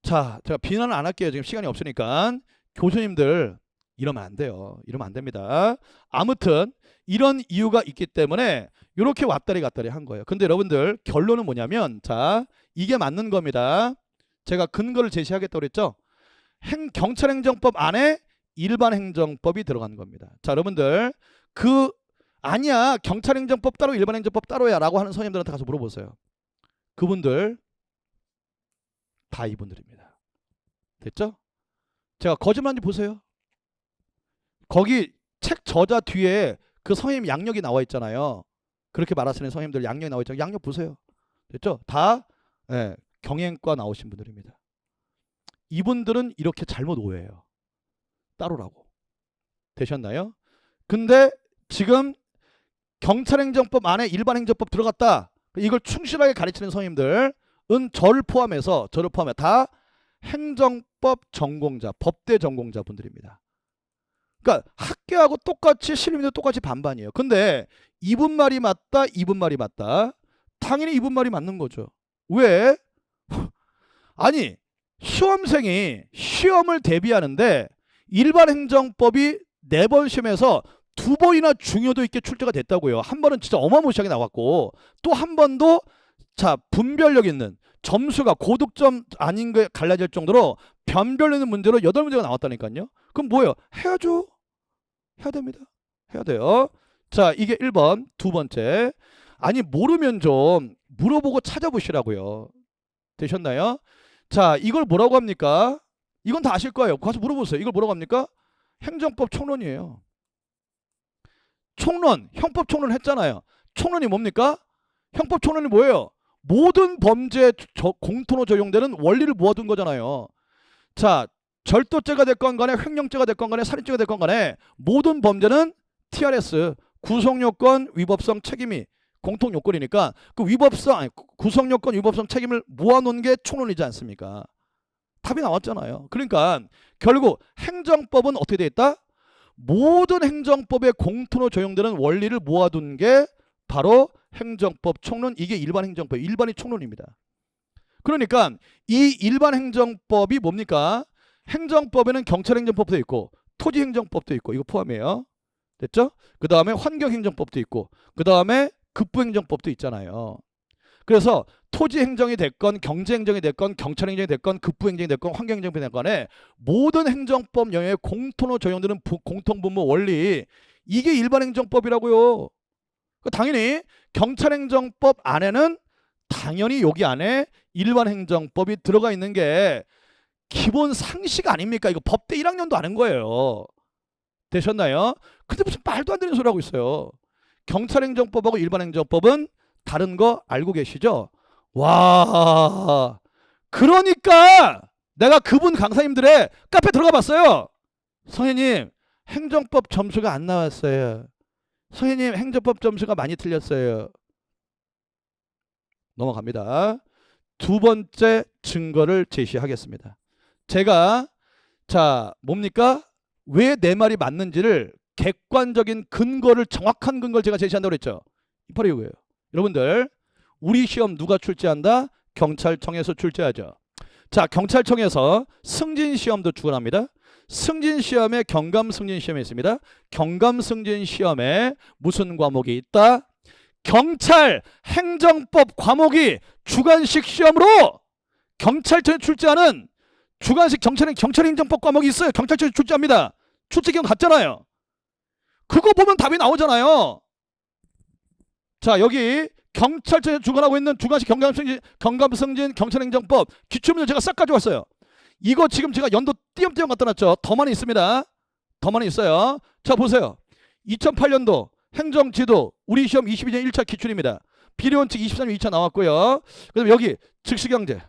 자, 제가 비난을 안 할게요. 지금 시간이 없으니까. 교수님들 이러면 안 돼요. 이러면 안 됩니다. 아무튼 이런 이유가 있기 때문에 이렇게 왔다리 갔다리 한 거예요. 근데 여러분들 결론은 뭐냐면 자, 이게 맞는 겁니다. 제가 근거를 제시하겠다고 그랬죠? 경찰행정법 안에 일반행정법이 들어가는 겁니다. 자, 여러분들 아니야 경찰행정법 따로 일반행정법 따로야 라고 하는 선생님들한테 가서 물어보세요. 그분들 다 이분들입니다. 됐죠? 제가 거짓말인지 보세요. 거기 책 저자 뒤에 그 선생님 양력이 나와 있잖아요. 그렇게 말하시는 선생님들 양력이 나와 있잖아요. 양력 보세요. 됐죠? 다 경영과 나오신 분들입니다. 이분들은 이렇게 잘못 오해해요. 따로라고. 되셨나요? 근데 지금 경찰행정법 안에 일반행정법 들어갔다. 이걸 충실하게 가르치는 선생님들은 저를 포함해 다 행정법 전공자, 법대 전공자 분들입니다. 그러니까 학계하고 똑같이 신림도 똑같이 반반이에요. 근데 이분 말이 맞다, 이분 말이 맞다. 당연히 이분 말이 맞는 거죠. 왜? 아니 시험생이 시험을 대비하는데 일반 행정법이 4번 시험에서 2번이나 중요도 있게 출제가 됐다고요. 한 번은 진짜 어마무시하게 나왔고 또 한 번도 자 분별력 있는 점수가 고득점 아닌 게 갈라질 정도로 변별 있는 문제로 8문제가 나왔다니까요. 그럼 뭐예요? 해야죠. 해야 됩니다. 해야 돼요. 자 이게 1번. 두 번째 아니 모르면 좀 물어보고 찾아보시라고요. 되셨나요? 자 이걸 뭐라고 합니까? 이건 다 아실 거예요. 가서 물어보세요. 이걸 뭐라고 합니까? 행정법 총론이에요. 총론, 형법 총론 했잖아요. 총론이 뭡니까? 형법 총론이 뭐예요? 모든 범죄에 공통으로 적용되는 원리를 모아둔 거잖아요. 자, 절도죄가 됐건 간에 횡령죄가 됐건 간에 살인죄가 됐건 간에 모든 범죄는 TRS, 구성요건, 위법성, 책임이 공통요건이니까 그 구성요건, 위법성, 책임을 모아놓은 게 총론이지 않습니까? 답이 나왔잖아요. 그러니까 결국 행정법은 어떻게 되어 있다? 모든 행정법에 공통으로 적용되는 원리를 모아둔 게 바로 행정법 총론. 이게 일반 행정법, 일반이 총론입니다. 그러니까 이 일반 행정법이 뭡니까? 행정법에는 경찰행정법도 있고 토지행정법도 있고 이거 포함이에요. 됐죠? 그 다음에 환경행정법도 있고 그 다음에 급부행정법도 있잖아요. 그래서 토지행정이 됐건 경제행정이 됐건 경찰행정이 됐건 급부행정이 됐건 환경행정이 됐건 간에 모든 행정법 영역에 공통으로 적용되는 공통분모 원리 이게 일반행정법이라고요. 당연히 경찰행정법 안에는 당연히 여기 안에 일반행정법이 들어가 있는 게 기본 상식 아닙니까? 이거 법대 1학년도 아는 거예요. 되셨나요? 근데 무슨 말도 안 되는 소리 하고 있어요. 경찰행정법하고 일반행정법은 다른 거 알고 계시죠? 와, 그러니까 내가 그분 강사님들의 카페 들어가 봤어요. 선생님, 행정법 점수가 안 나왔어요. 선생님, 행정법 점수가 많이 틀렸어요. 넘어갑니다. 두 번째 증거를 제시하겠습니다. 제가 자 뭡니까? 왜 내 말이 맞는지를 객관적인 근거를 정확한 근거를 제가 제시한다고 그랬죠. 바로 이거예요. 여러분들 우리 시험 누가 출제한다? 경찰청에서 출제하죠. 자 경찰청에서 승진시험도 주관합니다. 승진시험에 경감승진시험이 있습니다. 경감승진시험에 무슨 과목이 있다? 경찰 행정법 과목이 주관식 시험으로 경찰청에 출제하는 주관식 경찰행정법 과목이 있어요. 경찰청에 출제합니다. 출제 기간 같잖아요. 그거 보면 답이 나오잖아요. 자 여기 경찰청에 주관하고 있는 주관식 경감승진 경찰행정법 기출문제 제가 싹 가져왔어요. 이거 지금 제가 연도 띄엄띄엄 갖다 놨죠. 더 많이 있습니다. 더 많이 있어요. 자 보세요. 2008년도 행정지도 우리 시험 22년 1차 기출입니다. 비례원칙 23년 2차 나왔고요. 그 다음에 여기 즉시경제.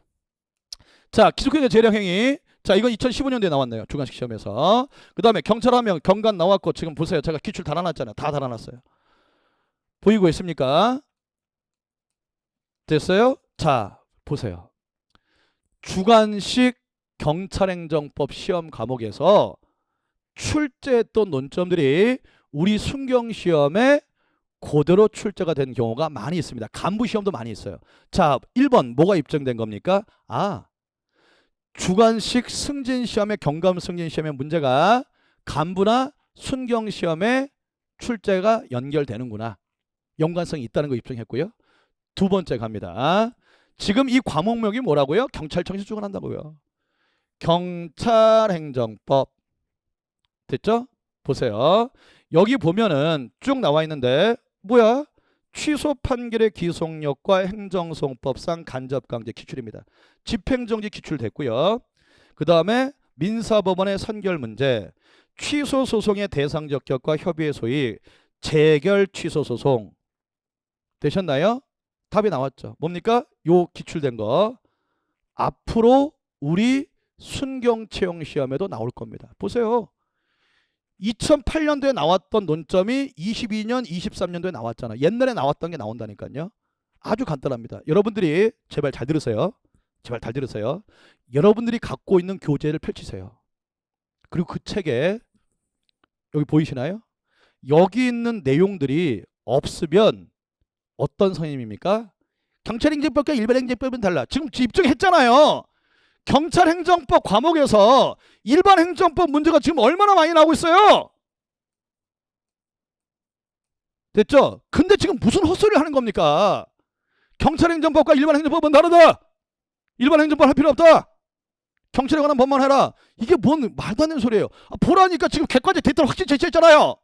자 기술경제 재량행위. 자 이건 2015년도에 나왔네요. 주관식 시험에서. 그 다음에 경찰하면 경관 나왔고 지금 보세요. 제가 기출 달아놨잖아요. 다 달아놨어요. 보이고 있습니까? 됐어요? 자 보세요. 주관식 경찰행정법 시험 과목에서 출제했던 논점들이 우리 순경시험에 그대로 출제가 된 경우가 많이 있습니다. 간부시험도 많이 있어요. 자, 1번 뭐가 입증된 겁니까? 주관식 승진시험의 경감 승진시험의 문제가 간부나 순경시험에 출제가 연결되는구나. 연관성이 있다는 거 입증했고요. 두 번째 갑니다. 지금 이 과목명이 뭐라고요? 경찰청에서 주관한다고요. 경찰행정법. 됐죠? 보세요. 여기 보면은 쭉 나와 있는데 뭐야? 취소 판결의 기속력과 행정소송법상 간접강제 기출입니다. 집행정지 기출됐고요. 그 다음에 민사법원의 선결 문제, 취소 소송의 대상적 격과 협의의 소위 재결 취소 소송. 되셨나요? 답이 나왔죠. 뭡니까? 요 기출된 거 앞으로 우리 순경채용 시험에도 나올 겁니다. 보세요. 2008년도에 나왔던 논점이 22년, 23년도에 나왔잖아. 옛날에 나왔던 게 나온다니까요. 아주 간단합니다. 여러분들이 제발 잘 들으세요. 제발 잘 들으세요. 여러분들이 갖고 있는 교재를 펼치세요. 그리고 그 책에 여기 보이시나요? 여기 있는 내용들이 없으면 어떤 선임입니까? 경찰행정법과 일반행정법은 달라. 지금 입증했잖아요. 경찰행정법 과목에서 일반행정법 문제가 지금 얼마나 많이 나오고 있어요. 됐죠? 근데 지금 무슨 헛소리를 하는 겁니까? 경찰행정법과 일반행정법은 다르다. 일반행정법 할 필요 없다. 경찰에 관한 법만 해라. 이게 뭔 말도 안 되는 소리예요. 보라니까 지금 객관적 데이터를 확실히 제시했잖아요.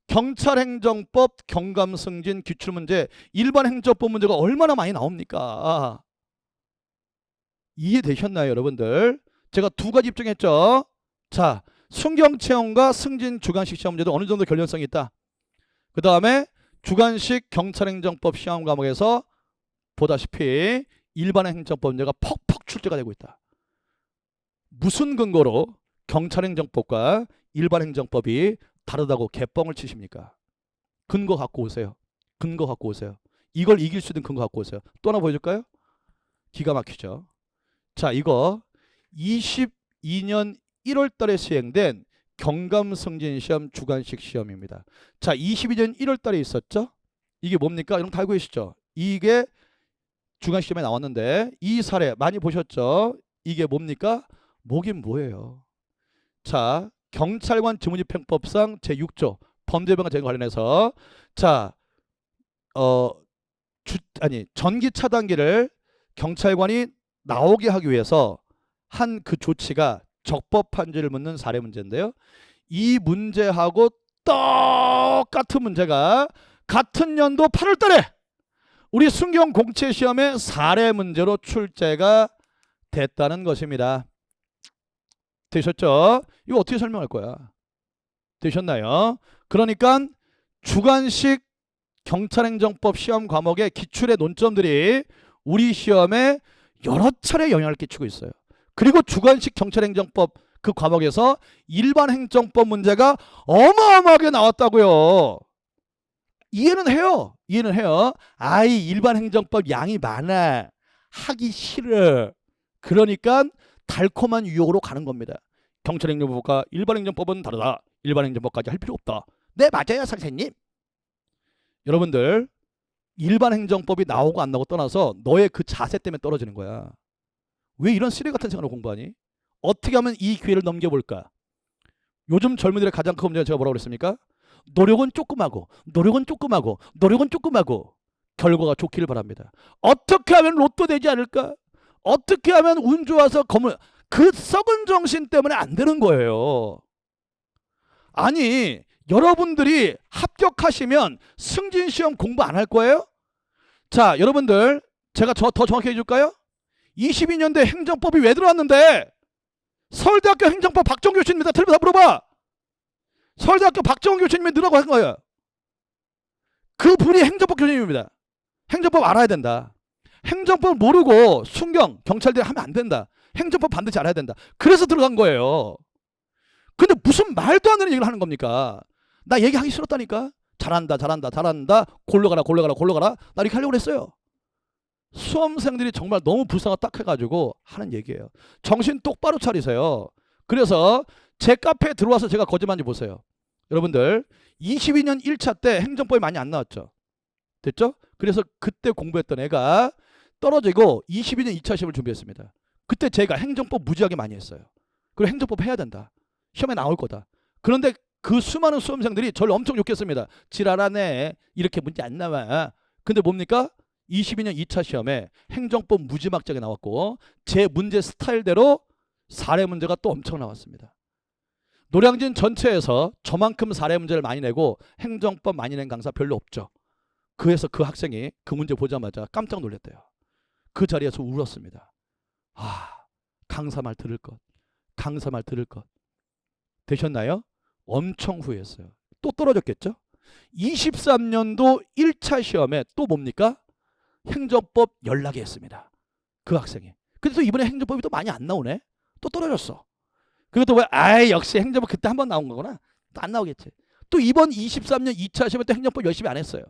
경찰행정법 경감승진 기출문제 일반행정법 문제가 얼마나 많이 나옵니까? 이해되셨나요 여러분들? 제가 두 가지 입증했죠. 자, 순경채용과 승진 주관식 시험 문제도 어느 정도 결련성이 있다. 그 다음에 주관식 경찰행정법 시험 과목에서 보다시피 일반행정법 문제가 퍽퍽 출제가 되고 있다. 무슨 근거로 경찰행정법과 일반행정법이 다르다고 개뻥을 치십니까? 근거 갖고 오세요. 근거 갖고 오세요. 이걸 이길 수 있는 근거 갖고 오세요. 또 하나 보여줄까요? 기가 막히죠. 자, 이거 22년 1월 달에 시행된 경감승진시험 주관식 시험입니다. 자, 22년 1월 달에 있었죠? 이게 뭡니까? 여러분 다 알고 계시죠? 이게 주관식 시험에 나왔는데 이 사례 많이 보셨죠? 이게 뭡니까? 뭐긴 뭐예요? 자, 경찰관 직무집행법상 제6조 범죄병과 재해 관련해서 자, 전기 차단기를 경찰관이 나오게 하기 위해서 한 그 조치가 적법한지를 묻는 사례 문제인데요. 이 문제하고 똑같은 문제가 같은 연도 8월 달에 우리 순경 공채 시험에 사례 문제로 출제가 됐다는 것입니다. 되셨죠? 이거 어떻게 설명할 거야? 되셨나요? 그러니까 주관식 경찰행정법 시험 과목의 기출의 논점들이 우리 시험에 여러 차례 영향을 끼치고 있어요. 그리고 주관식 경찰행정법 그 과목에서 일반행정법 문제가 어마어마하게 나왔다고요. 이해는 해요. 이해는 해요. 아이 일반행정법 양이 많아. 하기 싫어. 그러니까 달콤한 유혹으로 가는 겁니다. 경찰행정법과 일반행정법은 다르다. 일반행정법까지 할 필요 없다. 네 맞아요 선생님. 여러분들 일반행정법이 나오고 안 나오고 떠나서 너의 그 자세 때문에 떨어지는 거야. 왜 이런 쓰레기 같은 생활을 공부하니? 어떻게 하면 이 기회를 넘겨볼까? 요즘 젊은이들의 가장 큰 문제가 제가 뭐라고 그랬습니까? 노력은 조금하고 노력은 조금하고 노력은 조금하고 결과가 좋기를 바랍니다. 어떻게 하면 로또 되지 않을까? 어떻게 하면 운 좋아서 그 썩은 정신 때문에 안 되는 거예요. 아니 여러분들이 합격하시면 승진시험 공부 안 할 거예요? 자 여러분들 제가 더 정확히 해줄까요? 22년도에 행정법이 왜 들어왔는데 서울대학교 행정법 박정규 교수님입니다. 텔레비전 물어봐. 서울대학교 박정규 교수님이 넣으라고 한 거예요. 그분이 행정법 교수님입니다. 행정법 알아야 된다. 행정법 모르고 순경 경찰대 하면 안 된다. 행정법 반드시 알아야 된다. 그래서 들어간 거예요. 근데 무슨 말도 안 되는 얘기를 하는 겁니까? 나 얘기하기 싫었다니까. 잘한다 잘한다 잘한다 골러가라 골러가라 골러가라 나 이렇게 하려고 그랬어요. 수험생들이 정말 너무 불쌍하고 딱해가지고 하는 얘기예요. 정신 똑바로 차리세요. 그래서 제 카페에 들어와서 제가 거짓말인지 보세요. 여러분들 22년 1차 때 행정법이 많이 안 나왔죠. 됐죠? 그래서 그때 공부했던 애가 떨어지고 22년 2차 시험을 준비했습니다. 그때 제가 행정법 무지하게 많이 했어요. 그리고 행정법 해야 된다. 시험에 나올 거다. 그런데 그 수많은 수험생들이 저를 엄청 욕했습니다. 지랄하네. 이렇게 문제 안 나와. 근데 뭡니까? 22년 2차 시험에 행정법 무지막지하게 나왔고 제 문제 스타일대로 사례 문제가 또 엄청 나왔습니다. 노량진 전체에서 저만큼 사례 문제를 많이 내고 행정법 많이 낸 강사 별로 없죠. 그래서 그 학생이 그 문제 보자마자 깜짝 놀랐대요. 그 자리에서 울었습니다. 아, 강사 말 들을 것. 강사 말 들을 것. 되셨나요? 엄청 후회했어요. 또 떨어졌겠죠? 23년도 1차 시험에 또 뭡니까? 행정법 연락이 했습니다. 그 학생이. 근데 또 이번에 행정법이 또 많이 안 나오네? 또 떨어졌어. 그것도 왜? 아이, 역시 행정법 그때 한 번 나온 거구나. 또 안 나오겠지. 또 이번 23년 2차 시험에 또 행정법 열심히 안 했어요.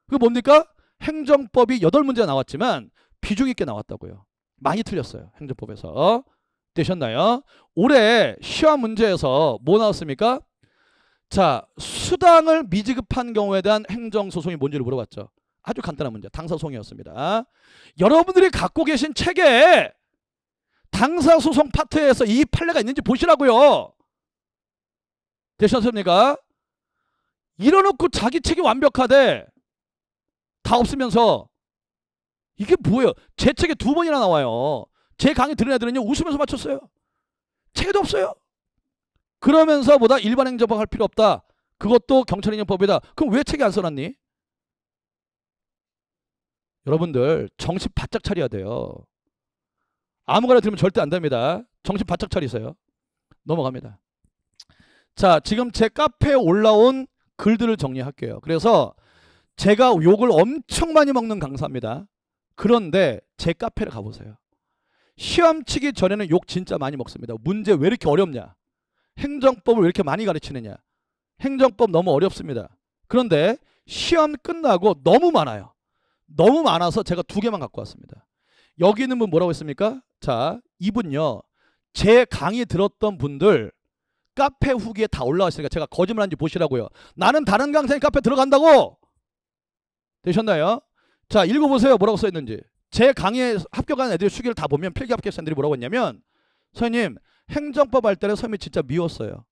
그게 뭡니까? 행정법이 8문제가 나왔지만 비중 있게 나왔다고요. 많이 틀렸어요. 행정법에서. 되셨나요? 올해 시험 문제에서 뭐 나왔습니까? 자, 수당을 미지급한 경우에 대한 행정소송이 뭔지를 물어봤죠. 아주 간단한 문제. 당사소송이었습니다. 여러분들이 갖고 계신 책에 당사소송 파트에서 이 판례가 있는지 보시라고요. 되셨습니까? 이래놓고 자기 책이 완벽하대. 다 없으면서. 이게 뭐예요? 제 책에 2번이나 나와요. 제 강의 들은 애들은요, 웃으면서 맞췄어요. 책에도 없어요. 그러면서 보다 일반 행정법 할 필요 없다. 그것도 경찰행정법이다. 그럼 왜 책에 안 써놨니? 여러분들 정신 바짝 차려야 돼요. 아무거나 들으면 절대 안 됩니다. 정신 바짝 차리세요. 넘어갑니다. 자, 지금 제 카페에 올라온 글들을 정리할게요. 그래서 제가 욕을 엄청 많이 먹는 강사입니다. 그런데 제 카페를 가보세요. 시험 치기 전에는 욕 진짜 많이 먹습니다. 문제 왜 이렇게 어렵냐? 행정법을 왜 이렇게 많이 가르치느냐? 행정법 너무 어렵습니다. 그런데 시험 끝나고 너무 많아요. 너무 많아서 제가 2개만 갖고 왔습니다. 여기 있는 분 뭐라고 했습니까? 자, 이분요. 제 강의 들었던 분들 카페 후기에 다 올라와 있으니까 제가 거짓말한지 보시라고요. 나는 다른 강사님 카페 들어간다고. 되셨나요? 자, 읽어보세요. 뭐라고 써있는지. 제 강의에 합격한 애들의 수기를 다 보면 필기 합격생들이 뭐라고 했냐면, 선생님 행정법 할 때는 선생님이 진짜 미웠어요.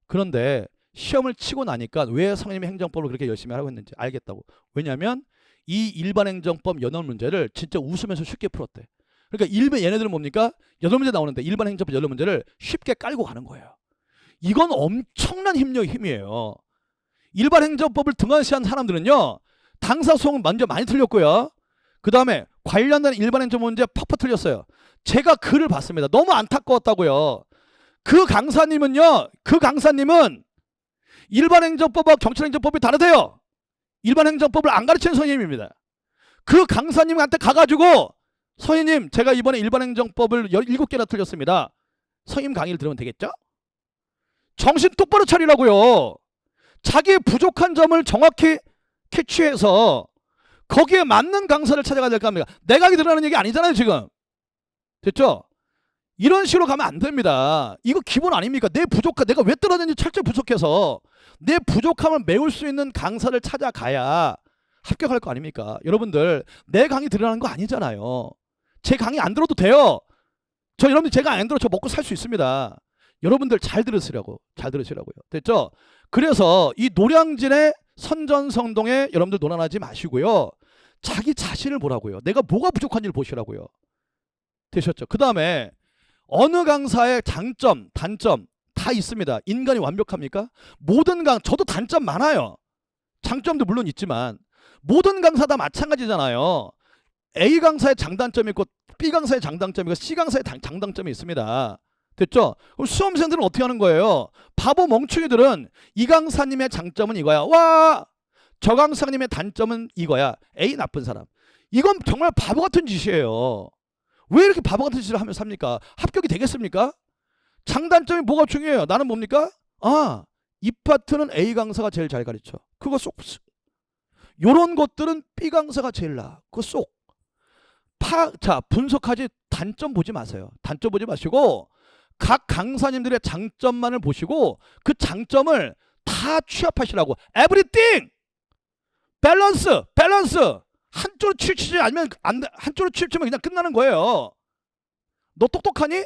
그런데 시험을 치고 나니까 왜 선생님이 행정법을 그렇게 열심히 하라고 했는지 알겠다고. 왜냐하면 이 일반 행정법 8문제를 진짜 웃으면서 쉽게 풀었대. 그러니까 얘네들은 뭡니까? 8문제 나오는데 일반 행정법 8문제를 쉽게 깔고 가는 거예요. 이건 엄청난 힘이에요. 일반 행정법을 등한시한 사람들은요, 당사소송 먼저 많이 틀렸고요. 그 다음에 관련된 일반 행정 문제 팍팍 틀렸어요. 제가 글을 봤습니다. 너무 안타까웠다고요. 그 강사님은 일반 행정법과 경찰 행정법이 다르대요. 일반 행정법을 안 가르치는 선생님입니다. 그 강사님한테 가가지고, 선생님 제가 이번에 일반 행정법을 17개나 틀렸습니다. 선생님 강의를 들으면 되겠죠? 정신 똑바로 차리라고요. 자기의 부족한 점을 정확히 캐치해서 거기에 맞는 강사를 찾아가야 될 거 아닙니까? 내 강의 들으라는 얘기 아니잖아요 지금. 됐죠? 이런 식으로 가면 안 됩니다. 이거 기본 아닙니까? 내가 왜 떨어졌는지 철저히 부족해서 내 부족함을 메울 수 있는 강사를 찾아가야 합격할 거 아닙니까? 여러분들 내 강의 들으라는 거 아니잖아요. 제 강의 안 들어도 돼요. 여러분들 제가 안 들어 저 먹고 살 수 있습니다. 여러분들 잘 들으시라고요. 됐죠? 그래서 이 노량진의 선전성동에 여러분들 논란하지 마시고요. 자기 자신을 보라고요. 내가 뭐가 부족한지를 보시라고요. 되셨죠? 그 다음에 어느 강사의 장점, 단점 다 있습니다. 인간이 완벽합니까? 저도 단점 많아요. 장점도 물론 있지만 모든 강사 다 마찬가지잖아요. A 강사의 장단점이 있고 B 강사의 장단점이 있고 C 강사의 장단점이 있습니다. 됐죠? 그럼 수험생들은 어떻게 하는 거예요? 바보 멍충이들은 이 강사님의 장점은 이거야. 와! 저 강사님의 단점은 이거야. A 나쁜 사람. 이건 정말 바보 같은 짓이에요. 왜 이렇게 바보 같은 짓을 하며 삽니까? 합격이 되겠습니까? 장단점이 뭐가 중요해요? 나는 뭡니까? 이 파트는 A 강사가 제일 잘 가르쳐. 그거 쏙. 요런 것들은 B 강사가 제일 나아. 그거 쏙. 자, 분석하지 단점 보지 마세요. 단점 보지 마시고 각 강사님들의 장점만을 보시고 그 장점을 다 취합하시라고. 에브리띵! 밸런스! 한쪽으로 치우치지 않으면 안 돼. 한쪽으로 치우치면 그냥 끝나는 거예요. 너 똑똑하니?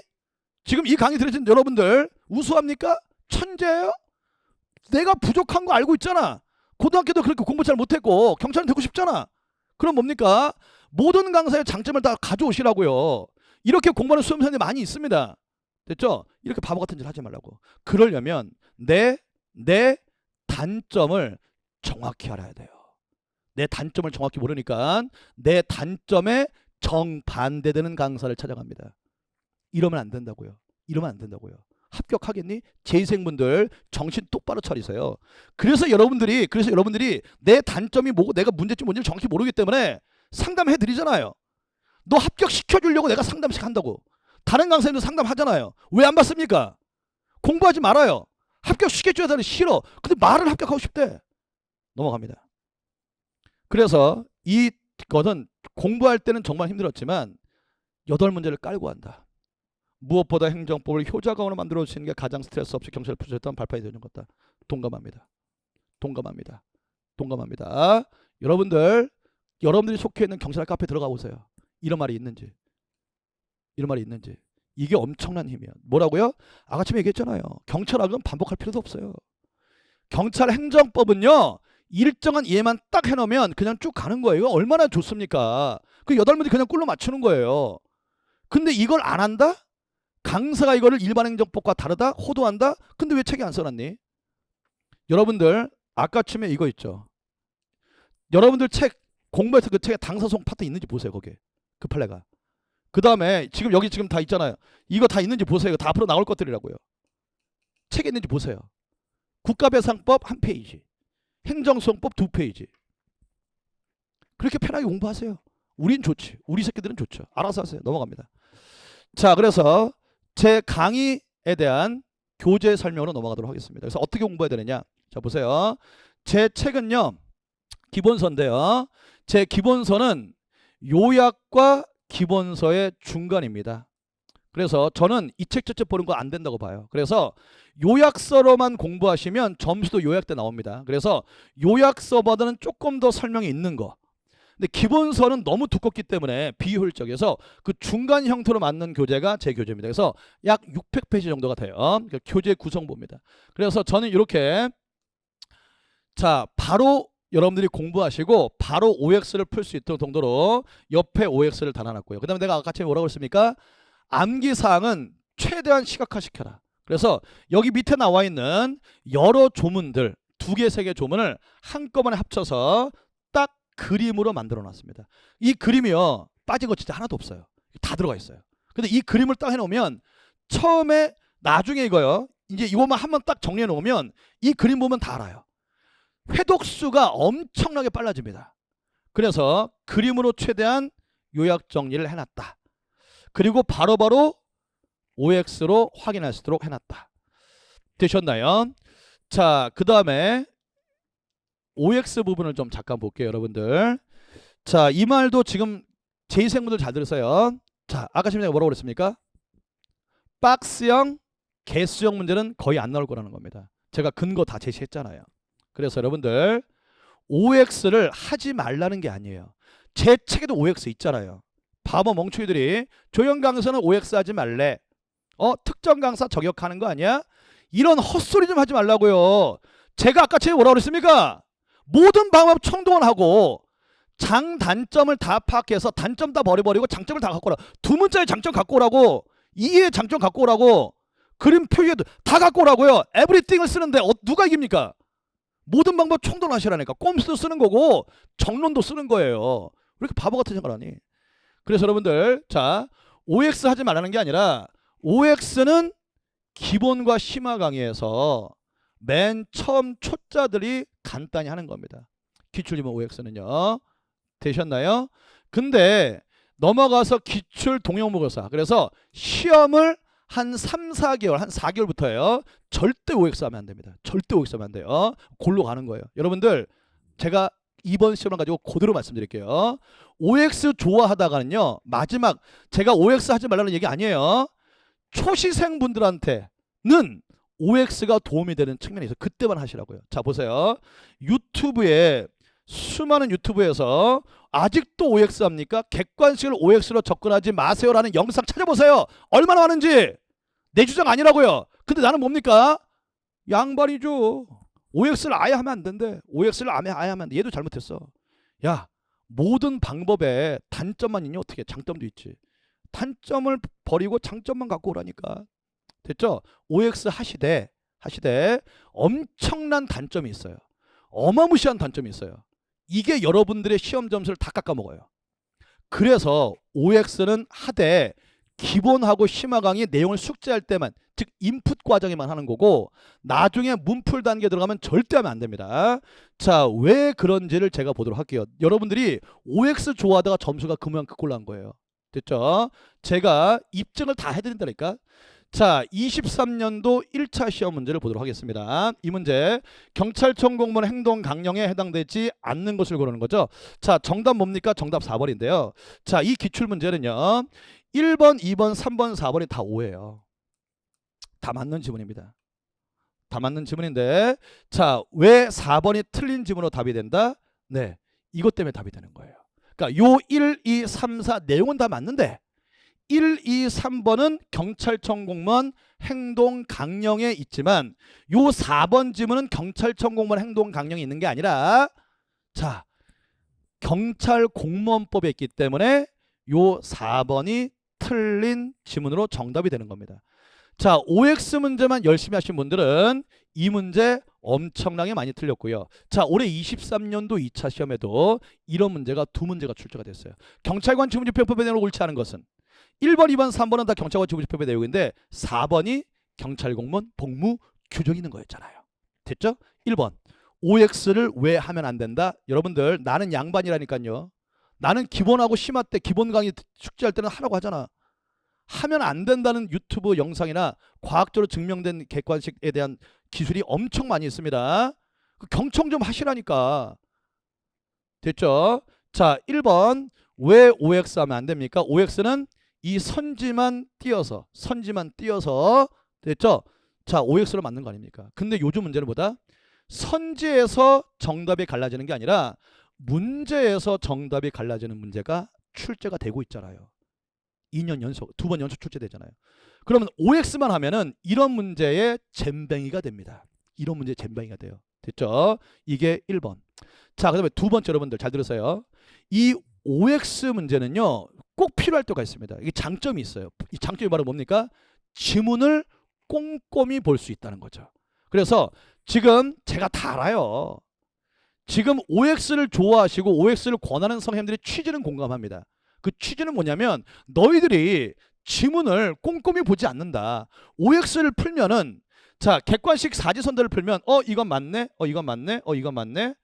지금 이 강의 들으신 여러분들 우수합니까? 천재예요? 내가 부족한 거 알고 있잖아. 고등학교도 그렇게 공부 잘 못했고 경찰은 되고 싶잖아. 그럼 뭡니까? 모든 강사의 장점을 다 가져오시라고요. 이렇게 공부하는 수험생들이 많이 있습니다. 됐죠? 이렇게 바보 같은 짓 하지 말라고. 그러려면 내 단점을 정확히 알아야 돼요. 내 단점을 정확히 모르니까 내 단점에 정반대되는 강사를 찾아갑니다. 이러면 안 된다고요. 합격하겠니? 재생분들 정신 똑바로 차리세요. 그래서 여러분들이 내 단점이 뭐고 내가 문제점 뭔지를 정확히 모르기 때문에 상담해 드리잖아요. 너 합격시켜 주려고 내가 상담씩 한다고. 다른 강사님도 상담하잖아요. 왜 안 받습니까? 공부하지 말아요. 합격시켜 줘야 되는 싫어. 근데 말을 합격하고 싶대. 넘어갑니다. 그래서 이것은 공부할 때는 정말 힘들었지만 8문제를 깔고 한다. 무엇보다 행정법을 효자강으로 만들어 주시는 게 가장 스트레스 없이 경찰을 풀어줬던 발판이 되는 거다. 동감합니다. 여러분들이 속해 있는 경찰 카페 들어가 보세요. 이런 말이 있는지. 이게 엄청난 힘이야. 뭐라고요? 아까 얘기했잖아요. 경찰학은 반복할 필요도 없어요. 경찰 행정법은요. 일정한 이해만 딱 해놓으면 그냥 쭉 가는 거예요. 이거 얼마나 좋습니까? 그 8문제 그냥 꿀로 맞추는 거예요. 근데 이걸 안 한다? 강사가 이거를 일반 행정법과 다르다? 호도한다? 근데 왜 책에 안 써놨니? 여러분들 아까쯤에 이거 있죠. 여러분들 책 공부해서 그 책에 당사송 파트 있는지 보세요. 거기에 그 판례가. 그 다음에 지금 여기 지금 다 있잖아요. 이거 다 있는지 보세요. 이거 다 앞으로 나올 것들이라고요. 책에 있는지 보세요. 국가배상법 1페이지, 행정소송법 2페이지. 그렇게 편하게 공부하세요. 우린 좋지. 우리 새끼들은 좋죠. 알아서 하세요. 넘어갑니다. 자, 그래서 제 강의에 대한 교재 설명으로 넘어가도록 하겠습니다. 그래서 어떻게 공부해야 되느냐. 자, 보세요. 제 책은요. 기본서인데요. 제 기본서는 요약과 기본서의 중간입니다. 그래서 저는 이 책 전체 보는 거 안 된다고 봐요. 그래서 요약서로만 공부하시면 점수도 요약대 나옵니다. 그래서 요약서보다는 조금 더 설명이 있는 거. 근데 기본서는 너무 두껍기 때문에 비효율적이어서 그 중간 형태로 맞는 교재가 제 교재입니다. 그래서 약 600페이지 정도가 돼요. 그러니까 교재 구성부입니다. 그래서 저는 이렇게 자 바로 여러분들이 공부하시고 바로 OX를 풀 수 있도록 정도로 옆에 OX를 달아놨고요. 그 다음에 내가 아까 뭐라고 했습니까? 암기사항은 최대한 시각화시켜라. 그래서 여기 밑에 나와 있는 여러 조문들 2개, 3개 조문을 한꺼번에 합쳐서 딱 그림으로 만들어 놨습니다. 이 그림이요. 빠진 거 진짜 하나도 없어요. 다 들어가 있어요. 근데 이 그림을 딱 해놓으면 처음에 나중에 이거요. 이제 이것만 한번 딱 정리해 놓으면 이 그림 보면 다 알아요. 회독수가 엄청나게 빨라집니다. 그래서 그림으로 최대한 요약 정리를 해놨다. 그리고 바로바로 OX로 확인할 수 있도록 해놨다. 되셨나요? 자, 그 다음에 OX 부분을 좀 잠깐 볼게요, 여러분들. 자, 이 말도 지금 재생분들 잘 들으세요. 자, 아까 제가 뭐라고 그랬습니까? 박스형, 개수형 문제는 거의 안 나올 거라는 겁니다. 제가 근거 다 제시했잖아요. 그래서 여러분들 OX를 하지 말라는 게 아니에요. 제 책에도 OX 있잖아요. 바보 멍청이들이 조영 강사는 OX 하지 말래. 특정 강사 저격하는 거 아니야? 이런 헛소리 좀 하지 말라고요. 제가 아까 제가 뭐라고 그랬습니까? 모든 방법 총동원하고 장단점을 다 파악해서 단점 다 버려버리고 장점을 다 갖고 오라. 2문자의 장점 갖고 오라고. 2의 장점 갖고 오라고. 그림 표기에도 다 갖고 오라고요. 에브리띵을 쓰는데 누가 이깁니까? 모든 방법 총동원하시라니까. 꼼수도 쓰는 거고 정론도 쓰는 거예요. 왜 이렇게 바보 같은 생각을 하니? 그래서 여러분들 자 OX 하지 말라는 게 아니라 OX는 기본과 심화 강의에서 맨 처음 초짜들이 간단히 하는 겁니다. 기출지문 OX는요. 되셨나요? 근데 넘어가서 기출 동영모의고사 그래서 시험을 한 3, 4개월 한 4개월부터예요. 절대 OX 하면 안 됩니다. 절대 OX 하면 안 돼요. 골로 가는 거예요. 여러분들 제가 이번 시험을 가지고 그대로 말씀드릴게요. OX 좋아하다가는요. 마지막 제가 OX 하지 말라는 얘기 아니에요. 초시생분들한테는 OX가 도움이 되는 측면이 있어요. 그때만 하시라고요. 자, 보세요. 유튜브에 수많은 유튜브에서 아직도 OX 합니까? 객관식을 OX로 접근하지 마세요라는 영상 찾아보세요. 얼마나 많은지. 내 주장 아니라고요. 근데 나는 뭡니까? 양반이죠. OX를 아예 하면 안 된대. OX를 아예 하면 안 돼. 얘도 잘못했어. 야, 모든 방법에 단점만 있냐? 어떻게 장점도 있지. 단점을 버리고 장점만 갖고 오라니까. 됐죠? OX 하시되 엄청난 단점이 있어요. 어마무시한 단점이 있어요. 이게 여러분들의 시험 점수를 다 깎아먹어요. 그래서 OX는 하되 기본하고 심화 강의 내용을 숙지할 때만, 즉 인풋 과정에만 하는 거고, 나중에 문풀 단계 들어가면 절대 하면 안 됩니다. 자, 왜 그런지를 제가 보도록 할게요. 여러분들이 OX 좋아하다가 점수가 그만큼 올라간 거예요. 됐죠? 제가 입증을 다 해드린다니까. 자, 23년도 1차 시험 문제를 보도록 하겠습니다. 이 문제, 경찰청 공무원 행동 강령에 해당되지 않는 것을 고르는 거죠. 자, 정답 뭡니까? 정답 4번인데요. 자, 이 기출문제는요, 1번, 2번, 3번, 4번이 다 오예요. 다 맞는 지문입니다. 다 맞는 지문인데, 자, 왜 4번이 틀린 지문으로 답이 된다? 네, 이것 때문에 답이 되는 거예요. 그러니까 요 1, 2, 3, 4 내용은 다 맞는데 1, 2, 3번은 경찰청 공무원 행동 강령에 있지만 요 4번 지문은 경찰청 공무원 행동 강령이 있는 게 아니라, 자, 경찰 공무원법에 있기 때문에 요 4번이 틀린 지문으로 정답이 되는 겁니다. 자, OX 문제만 열심히 하신 분들은 이 문제 엄청나게 많이 틀렸고요. 자, 올해 23년도 2차 시험에도 이런 문제가 두 문제가 출제가 됐어요. 경찰관 직무집행법의 내용을 옳지 않은 것은 1번, 2번, 3번은 다 경찰관 직무집행법의 내용인데 4번이 경찰공무원 복무 규정이 있는 거였잖아요. 됐죠? 1번, OX를 왜 하면 안 된다? 여러분들, 나는 양반이라니까요. 나는 기본하고 심화 때 기본 강의 숙지할 때는 하라고 하잖아. 하면 안 된다는 유튜브 영상이나 과학적으로 증명된 객관식에 대한 기술이 엄청 많이 있습니다. 경청 좀 하시라니까. 됐죠? 자, 1번, 왜 OX 하면 안 됩니까? OX는 이 선지만 띄어서 됐죠? 자, OX로 맞는 거 아닙니까? 근데 요즘 문제는 뭐다? 선지에서 정답이 갈라지는 게 아니라 문제에서 정답이 갈라지는 문제가 출제가 되고 있잖아요. 2년 연속, 2번 연속 출제되잖아요. 그러면 OX만 하면은 이런 문제의 잼뱅이가 됩니다. 이런 문제의 잼뱅이가 돼요. 됐죠? 이게 1번. 자, 그 다음에 두 번째, 여러분들 잘 들으세요. 이 OX 문제는요, 꼭 필요할 때가 있습니다. 이게 장점이 있어요. 이 장점이 바로 뭡니까? 지문을 꼼꼼히 볼 수 있다는 거죠. 그래서 지금 제가 다 알아요. 지금 OX를 좋아하시고 OX를 권하는 선생님들의 취지는 공감합니다. 그 취지는 뭐냐면 너희들이 지문을 꼼꼼히 보지 않는다. OX를 풀면은, 자, 객관식 사지선다를 풀면 이건 맞네, 이건 맞네, 이건 맞네.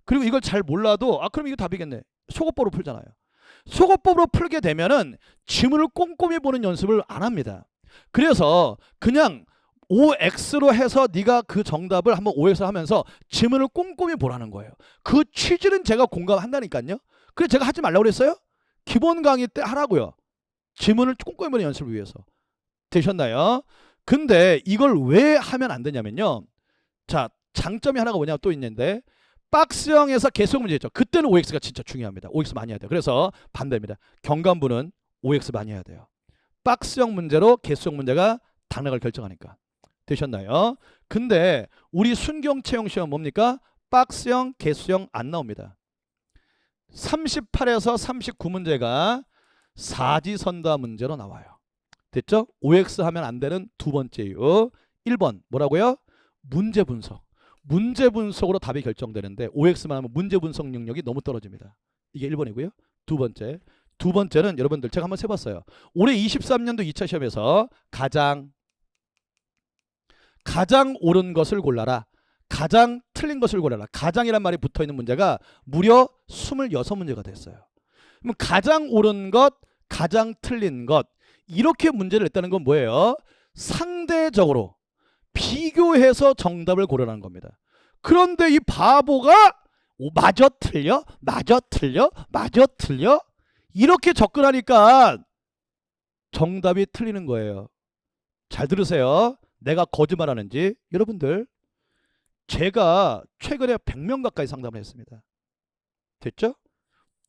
그리고 이걸 잘 몰라도 그럼 이거 답이겠네. 속어법으로 풀잖아요. 속어법으로 풀게 되면은 지문을 꼼꼼히 보는 연습을 안 합니다. 그래서 그냥 OX로 해서 네가 그 정답을 한번 OX로 하면서 지문을 꼼꼼히 보라는 거예요. 그 취지는 제가 공감한다니까요. 그래서 제가 하지 말라고 그랬어요? 기본 강의 때 하라고요. 지문을 꼼꼼히 보는 연습을 위해서. 되셨나요? 근데 이걸 왜 하면 안 되냐면요. 자, 장점이 하나가 뭐냐 또 있는데, 박스형에서 개수형 문제 있죠. 그때는 OX가 진짜 중요합니다. OX 많이 해야 돼요. 그래서 반대입니다. 경관부는 OX 많이 해야 돼요. 박스형 문제로 개수형 문제가 당락을 결정하니까. 되셨나요? 근데 우리 순경 채용 시험 뭡니까? 박스형, 개수형 안 나옵니다. 38에서 39문제가 사지선다 문제로 나와요. 됐죠? OX 하면 안 되는 두 번째 이유. 1번 뭐라고요? 문제 분석. 문제 분석으로 답이 결정되는데 OX만 하면 문제 분석 능력이 너무 떨어집니다. 이게 1번이고요. 두 번째는 여러분들 제가 한번 세봤어요. 올해 23년도 2차 시험에서 가장 옳은 것을 골라라, 가장 틀린 것을 골라라. 가장이란 말이 붙어있는 문제가 무려 26문제가 됐어요. 그럼 가장 옳은 것, 가장 틀린 것, 이렇게 문제를 냈다는 건 뭐예요? 상대적으로 비교해서 정답을 고르라는 겁니다. 그런데 이 바보가 마저 틀려? 이렇게 접근하니까 정답이 틀리는 거예요. 잘 들으세요. 내가 거짓말하는지. 여러분들, 제가 최근에 100명 가까이 상담을 했습니다. 됐죠?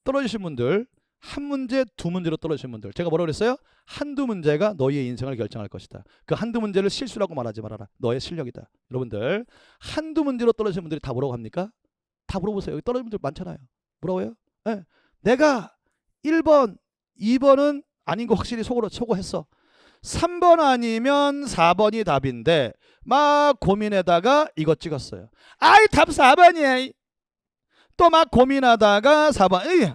떨어지신 분들, 한 문제, 두 문제로 떨어지신 분들, 제가 뭐라고 그랬어요? 한두 문제가 너희의 인생을 결정할 것이다. 그 한두 문제를 실수라고 말하지 말아라. 너의 실력이다. 여러분들, 한두 문제로 떨어지신 분들이 다 뭐라고 합니까? 다 물어보세요. 여기 떨어진 분들 많잖아요. 뭐라고요? 네. 내가 1번, 2번은 아닌 거 확실히 속으로 초고했어. 3번 아니면 4번이 답인데 막 고민하다가 이거 찍었어요. 아이, 답 4번이야. 또 막 고민하다가 4번. 에이.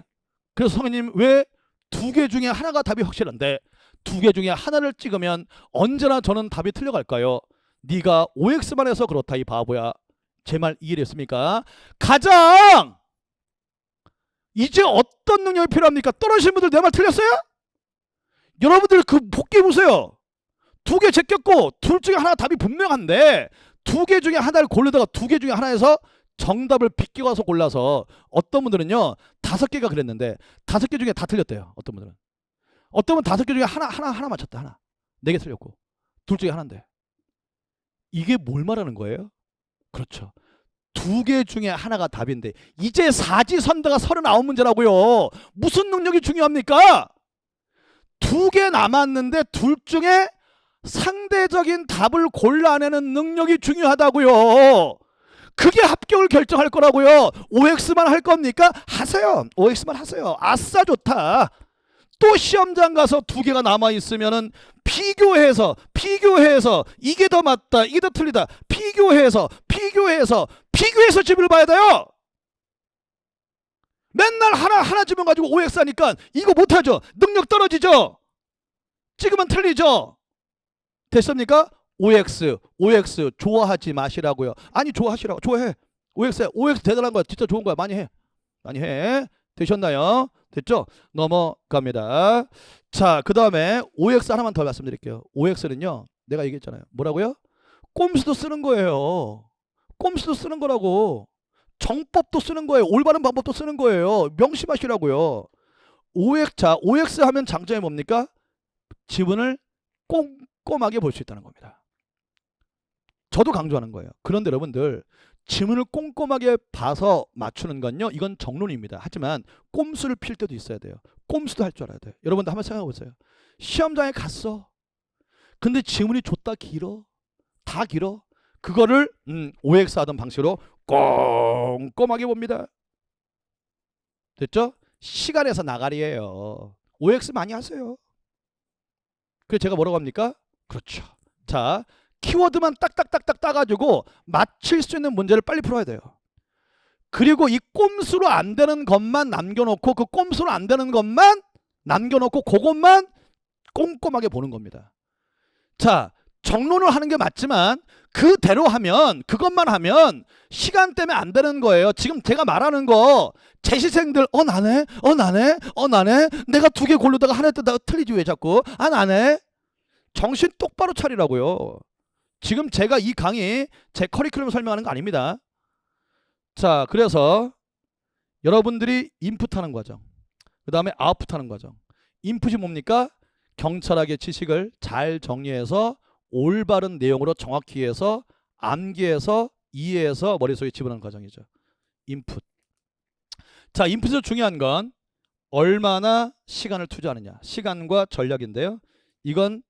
그래서 성님, 왜 두 개 중에 하나가 답이 확실한데 두 개 중에 하나를 찍으면 언제나 저는 답이 틀려갈까요? 네가 OX만 해서 그렇다, 이 바보야. 제 말 이해됐습니까? 가장 이제 어떤 능력이 필요합니까? 떨어지신 분들 내 말 틀렸어요? 여러분들 그 복귀 보세요. 두 개 제꼈고 둘 중에 하나 답이 분명한데 두 개 중에 하나를 고르다가 두 개 중에 하나에서 정답을 비껴가서 골라서 어떤 분들은요 5개가 그랬는데 5개 중에 다 틀렸대요. 어떤 분들은. 어떤 분은 5개 중에 하나 맞췄다. 하나. 4개 틀렸고 둘 중에 하나인데. 이게 뭘 말하는 거예요? 그렇죠. 두 개 중에 하나가 답인데 이제 사지선다가 39문제라고요. 무슨 능력이 중요합니까? 2개 남았는데 둘 중에 상대적인 답을 골라내는 능력이 중요하다고요. 그게 합격을 결정할 거라고요. OX만 할 겁니까? 하세요. OX만 하세요. 아싸 좋다. 또 시험장 가서 2개가 남아있으면은 비교해서 이게 더 맞다, 이게 더 틀리다, 비교해서 집을 봐야 돼요. 맨날 하나 집은 가지고 OX 하니까 이거 못하죠. 능력 떨어지죠. 찍으면 틀리죠. 됐습니까? OX 좋아하지 마시라고요. 아니, 좋아하시라고. 좋아해. OX 대단한 거야. 진짜 좋은 거야. 많이 해. 되셨나요? 됐죠? 넘어갑니다. 자, 그 다음에 OX 하나만 더 말씀드릴게요. OX는요, 내가 얘기했잖아요. 뭐라고요? 꼼수도 쓰는 거예요. 꼼수도 쓰는 거라고. 정법도 쓰는 거예요. 올바른 방법도 쓰는 거예요. 명심하시라고요. OX 하면 장점이 뭡니까? 지문을 꼼꼼하게 볼 수 있다는 겁니다. 저도 강조하는 거예요. 그런데 여러분들, 지문을 꼼꼼하게 봐서 맞추는 건요, 이건 정론입니다. 하지만 꼼수를 필 때도 있어야 돼요. 꼼수도 할 줄 알아야 돼요. 여러분들 한번 생각해 보세요. 시험장에 갔어. 근데 지문이 좁다 길어. 다 길어. 그거를 OX 하던 방식으로 꼼꼼하게 봅니다. 됐죠? 시간에서 나가리예요. OX 많이 하세요. 그래서 제가 뭐라고 합니까? 그렇죠. 자, 키워드만 딱딱딱딱 따가지고 맞힐 수 있는 문제를 빨리 풀어야 돼요. 그리고 이 꼼수로 안 되는 것만 남겨놓고 그 꼼수로 안 되는 것만 남겨놓고 그것만 꼼꼼하게 보는 겁니다. 자, 정론을 하는 게 맞지만 그대로 하면, 그것만 하면 시간 때문에 안 되는 거예요. 지금 제가 말하는 거 재시생들 나네 내가 2개 고르다가 하나 뜨다가 틀리지 왜 자꾸 나네. 정신 똑바로 차리라고요. 지금 제가 이 강의 제 커리큘럼 설명하는 거 아닙니다. 자, 그래서 여러분들이 인풋하는 과정, 그 다음에 아웃풋하는 과정. 인풋이 뭡니까? 경찰학의 지식을 잘 정리해서 올바른 내용으로 정확히 해서 암기해서 이해해서 머릿속에 집어넣는 과정이죠. 인풋. 자, 인풋에서 중요한 건 얼마나 시간을 투자하느냐. 시간과 전략인데요. 이건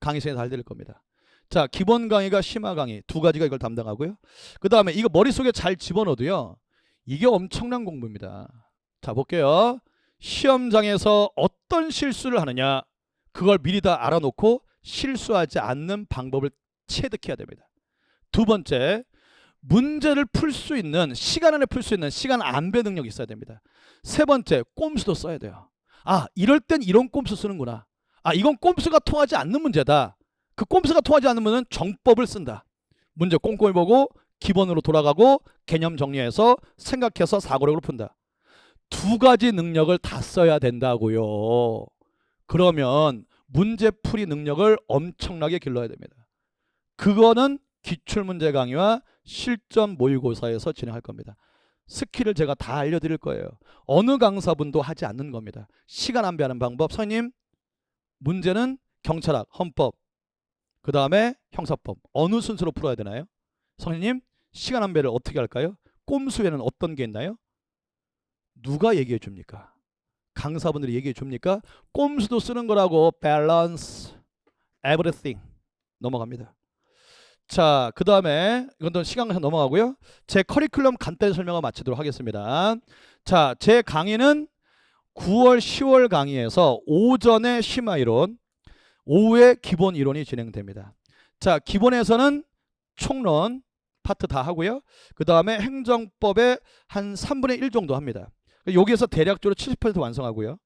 강의 시간에 잘 들릴 겁니다. 자, 기본 강의가 심화 강의 2가지가 이걸 담당하고요. 그 다음에 이거 머릿속에 잘 집어넣어도요, 이게 엄청난 공부입니다. 자, 볼게요. 시험장에서 어떤 실수를 하느냐, 그걸 미리 다 알아놓고 실수하지 않는 방법을 체득해야 됩니다. 2번째, 문제를 풀 수 있는, 시간 안에 풀 수 있는 시간 안배 능력이 있어야 됩니다. 3번째, 꼼수도 써야 돼요. 이럴 땐 이런 꼼수 쓰는구나. 이건 꼼수가 통하지 않는 문제다. 그 꼼수가 통하지 않는 문제는 정법을 쓴다. 문제 꼼꼼히 보고 기본으로 돌아가고 개념 정리해서 생각해서 사고력을 푼다. 2가지 능력을 다 써야 된다고요. 그러면 문제풀이 능력을 엄청나게 길러야 됩니다. 그거는 기출문제 강의와 실전 모의고사에서 진행할 겁니다. 스킬을 제가 다 알려드릴 거예요. 어느 강사분도 하지 않는 겁니다. 시간 안배하는 방법. 선생님, 문제는 경찰학, 헌법, 그 다음에 형사법. 어느 순서로 풀어야 되나요? 선생님, 시간 안배를 어떻게 할까요? 꼼수에는 어떤 게 있나요? 누가 얘기해 줍니까? 강사분들이 얘기해 줍니까? 꼼수도 쓰는 거라고. balance, everything. 넘어갑니다. 자, 그 다음에 이건 또 시간 관계상 넘어가고요. 제 커리큘럼 간단히 설명을 마치도록 하겠습니다. 자, 제 강의는 9월, 10월 강의에서 오전에 심화이론, 오후에 기본 이론이 진행됩니다. 자, 기본에서는 총론 파트 다 하고요. 그 다음에 행정법의 한 3분의 1 정도 합니다. 여기에서 대략적으로 70% 완성하고요.